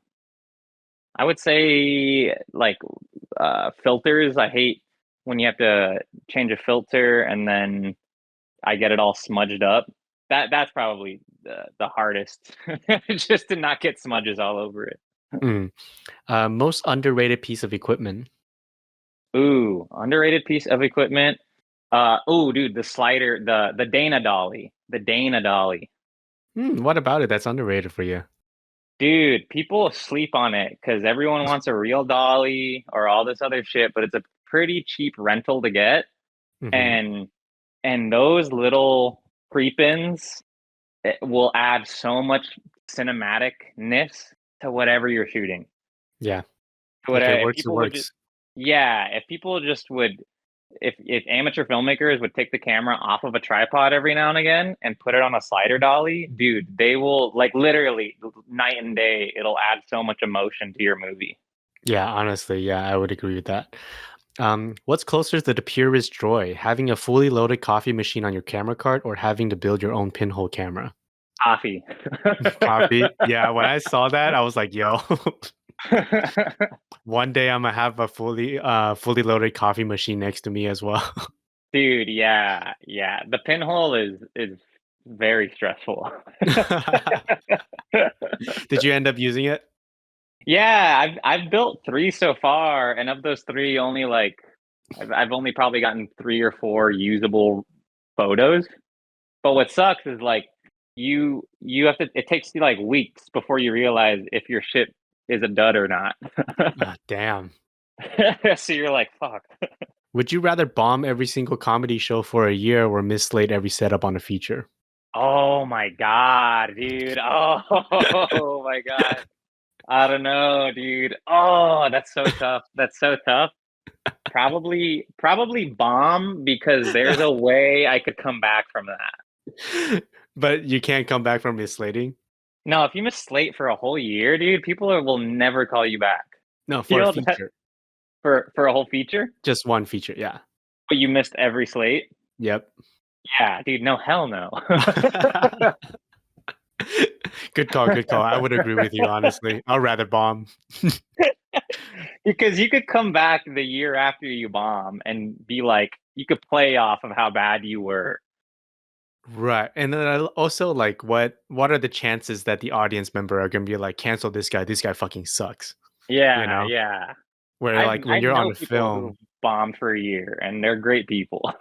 I would say like filters. I hate when you have to change a filter and then I get it all smudged up. That's probably the hardest, just to not get smudges all over it. Mm. Most underrated piece of equipment. Ooh, underrated piece of equipment. Oh, dude, the slider, the Dana dolly, the Dana dolly. What about it that's underrated for you? Dude, people sleep on it because everyone wants a real dolly or all this other shit, but it's a pretty cheap rental to get. Hmm. And those little creep-ins will add so much cinematicness to whatever you're shooting. Yeah. If it Whatever, if works, it people would just, works. yeah, if people just would, if amateur filmmakers would take the camera off of a tripod every now and again and put it on a slider dolly, dude, they will like literally night and day. It'll add so much emotion to your movie. Yeah, honestly, yeah, I would agree with that. What's closer to the purest joy, having a fully loaded coffee machine on your camera cart or having to build your own pinhole camera? Coffee. Coffee. Yeah, when I saw that, I was like, yo, one day I'm gonna have a fully loaded coffee machine next to me as well. Dude, yeah, yeah. The pinhole is very stressful. Did you end up using it? Yeah, I've built three so far, and of those three, only like I've only probably gotten three or four usable photos. But what sucks is like you have to. It takes you like weeks before you realize if your shit is a dud or not. Damn. So you're like, fuck. Would you rather bomb every single comedy show for a year or miss slate every setup on a feature? Oh my god, dude. Oh my god. I don't know, dude. Oh, that's so tough. That's so tough. Probably bomb, because there's a way I could come back from that. But you can't come back from mislating. No, if you miss Slate for a whole year, dude, will never call you back. No, for You a know that, feature. for a whole feature, Just one feature. Yeah. but you missed every Slate. Yep. Yeah, dude, no, hell no. Good call. Good call. I would agree with you, honestly. I'd rather bomb. Because you could come back the year after you bomb and be like, you could play off of how bad you were. Right. And then also like what are the chances that the audience member are gonna be like, cancel this guy? This guy fucking sucks. You Yeah, know? yeah. Where I like when I you're on know a people who film. bombed for a year, and they're great people.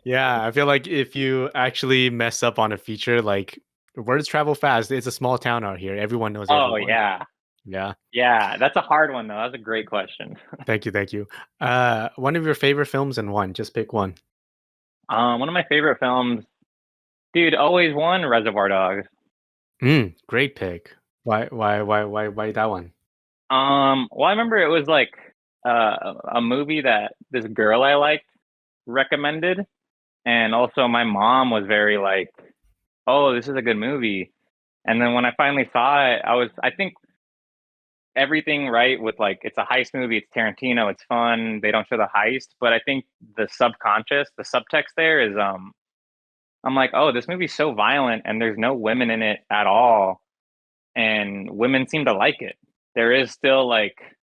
Yeah, I feel like if you actually mess up on a feature, like words travel fast. It's a small town out here. Everyone knows Oh everyone. yeah, Yeah. yeah. That's a hard one though. That's a great question. Thank you, thank you. One of your favorite films and one. Just pick one. One of my favorite films, dude. Always one. Reservoir Dogs. Great pick. Why that one? Well, I remember it was like a movie that this girl I liked recommended, and also my mom was very like, "Oh, this is a good movie." And then when I finally saw it, I think everything right with like it's a heist movie, it's Tarantino, it's fun. They don't show the heist, but I think the subtext there is I'm like, "Oh, this movie's so violent and there's no women in it at all." And women seem to like it. There is still like,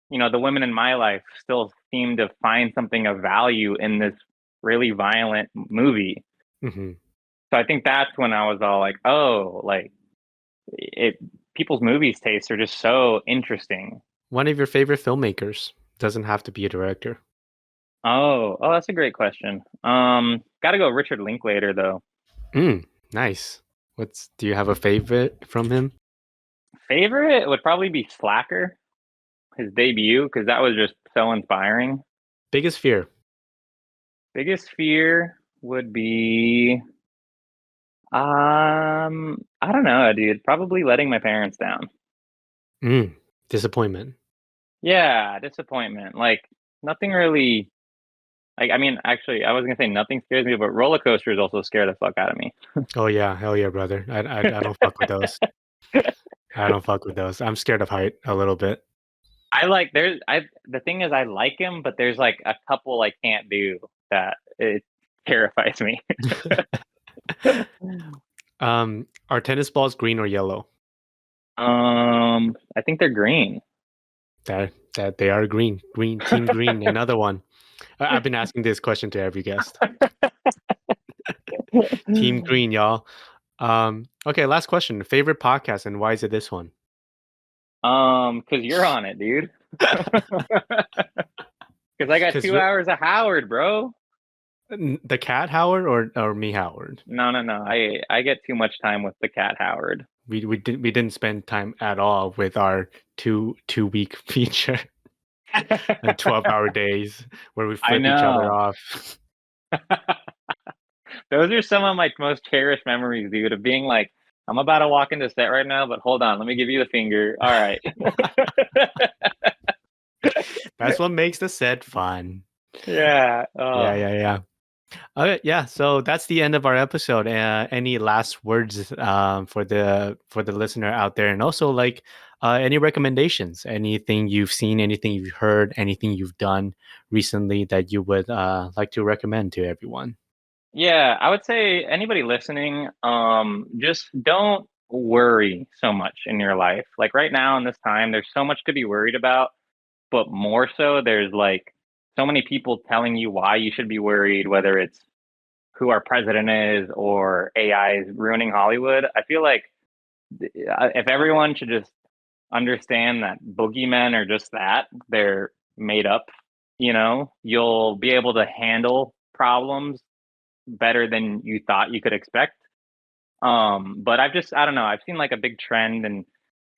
the women in my life still seem to find something of value in this really violent movie. Hmm. So I think that's when I was all like, oh, like it people's movies tastes are just so interesting. One of your favorite filmmakers. Doesn't have to be a director. Oh, that's a great question. Gotta go Richard Linklater though. Nice. Do you have a favorite from him? Favorite would probably be Slacker, his debut, because that was just so inspiring. Biggest fear. Biggest fear would be I don't know, dude. Probably letting my parents down. Disappointment. Yeah, disappointment. Like nothing really. Like I mean, actually, I was gonna say nothing scares me, but roller coasters also scare the fuck out of me. Oh yeah, hell yeah, brother. I don't fuck with those. I don't fuck with those. I'm scared of height a little bit. I like there's I the thing is I like him, but there's like a couple I can't do that it terrifies me. Are tennis balls green or yellow? I think they're green. That they are green. Green, team green. Another one. I've been asking this question to every guest. Team green, y'all. Okay, last question. Favorite podcast and why is it this one? Because you're on it, dude. Because I got 2 hours of Howard, bro. The cat Howard or me Howard? No. I get too much time with the cat Howard. We didn't spend time at all with our two week feature and 12-hour days where we I flip each other know. off. Those are some of my most cherished memories, dude, of being like, I'm about to walk into set right now, but hold on, let me give you the finger. All right. That's what makes the set fun. Yeah. Yeah. Okay, yeah. So that's the end of our episode. Any last words for the listener out there, and also like any recommendations, anything you've seen, anything you've heard, anything you've done recently that you would like to recommend to everyone. Yeah, I would say anybody listening, just don't worry so much in your life. Like right now in this time, there's so much to be worried about, but more so, there's like so many people telling you why you should be worried, whether it's who our president is or AI is ruining Hollywood. I feel like if everyone should just understand that boogeymen are just that, they're made up, you'll be able to handle problems better than you thought you could expect. But I don't know, I've seen like a big trend, and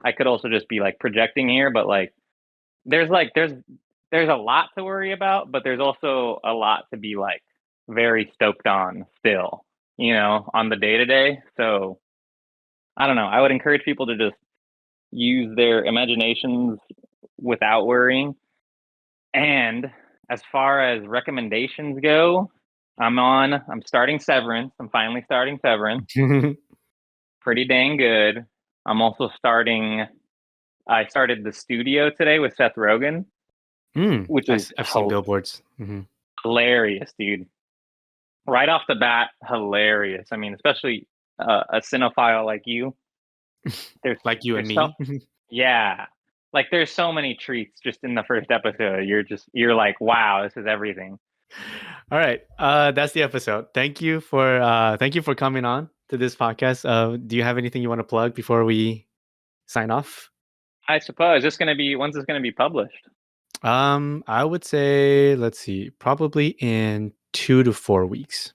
I could also just be like projecting here, but there's like there's a lot to worry about, but there's also a lot to be like very stoked on still, on the day to day. So I don't know. I would encourage people to just use their imaginations without worrying. And as far as recommendations go, I'm starting Severance. I'm finally starting Severance. Pretty dang good. I'm also I started The Studio today with Seth Rogen, which is I've seen billboards. hilarious, dude. Right off the bat, hilarious. I mean, especially a cinephile like you. Like you and me. Yeah. Like there's so many treats just in the first episode. You're like, wow, this is everything. All right. That's the episode. Thank you for coming on to this podcast. Do you have anything you want to plug before we sign off? I suppose when's this gonna be published? I would say, let's see, probably in 2 to 4 weeks.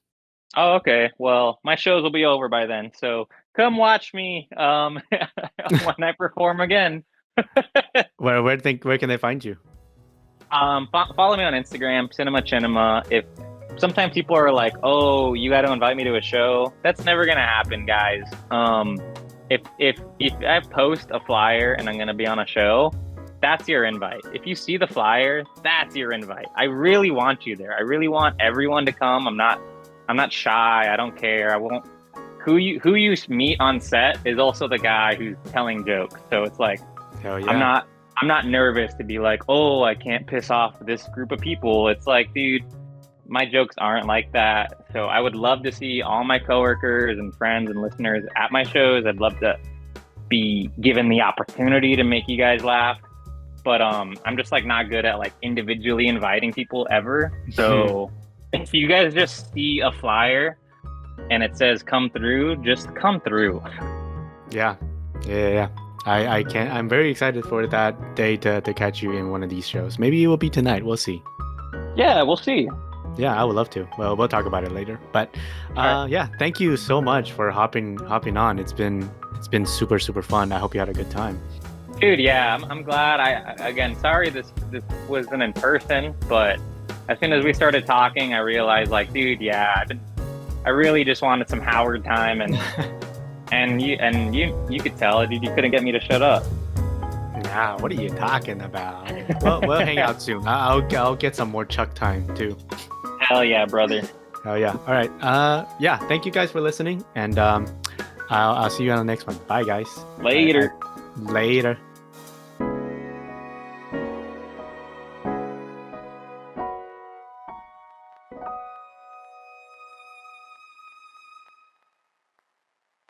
Oh, okay. Well, my shows will be over by then, so come watch me when I perform again. Where can they find you? Follow me on Instagram, Cinema Chinema. If sometimes people are like, "Oh, you got to invite me to a show," that's never gonna happen, guys. If I post a flyer and I'm gonna be on a show, that's your invite. If you see the flyer, that's your invite. I really want you there. I really want everyone to come. I'm not shy. I don't care. I won't. Who you meet on set is also the guy who's telling jokes. So it's like, hell yeah. I'm not nervous to be like, oh, I can't piss off this group of people. It's like, dude, my jokes aren't like that. So I would love to see all my coworkers and friends and listeners at my shows. I'd love to be given the opportunity to make you guys laugh. But I'm just like not good at like individually inviting people ever. So if you guys just see a flyer and it says come through, just come through. Yeah. I can't. I'm very excited for that day to catch you in one of these shows. Maybe it will be tonight. We'll see. Yeah, we'll see. Yeah, I would love to. Well, we'll talk about it later. But yeah, thank you so much for hopping on. It's been super fun. I hope you had a good time. Dude, yeah, I'm glad. Again, sorry this wasn't in person, but as soon as we started talking, I realized like, dude, yeah, I really just wanted some Howard time, and you could tell, dude, you couldn't get me to shut up. Nah, what are you talking about? Well, we'll hang out soon. I'll get some more Chuck time too. Hell yeah, brother. Hell yeah. All right. Yeah. Thank you guys for listening, and I'll see you on the next one. Bye, guys. Later. Later.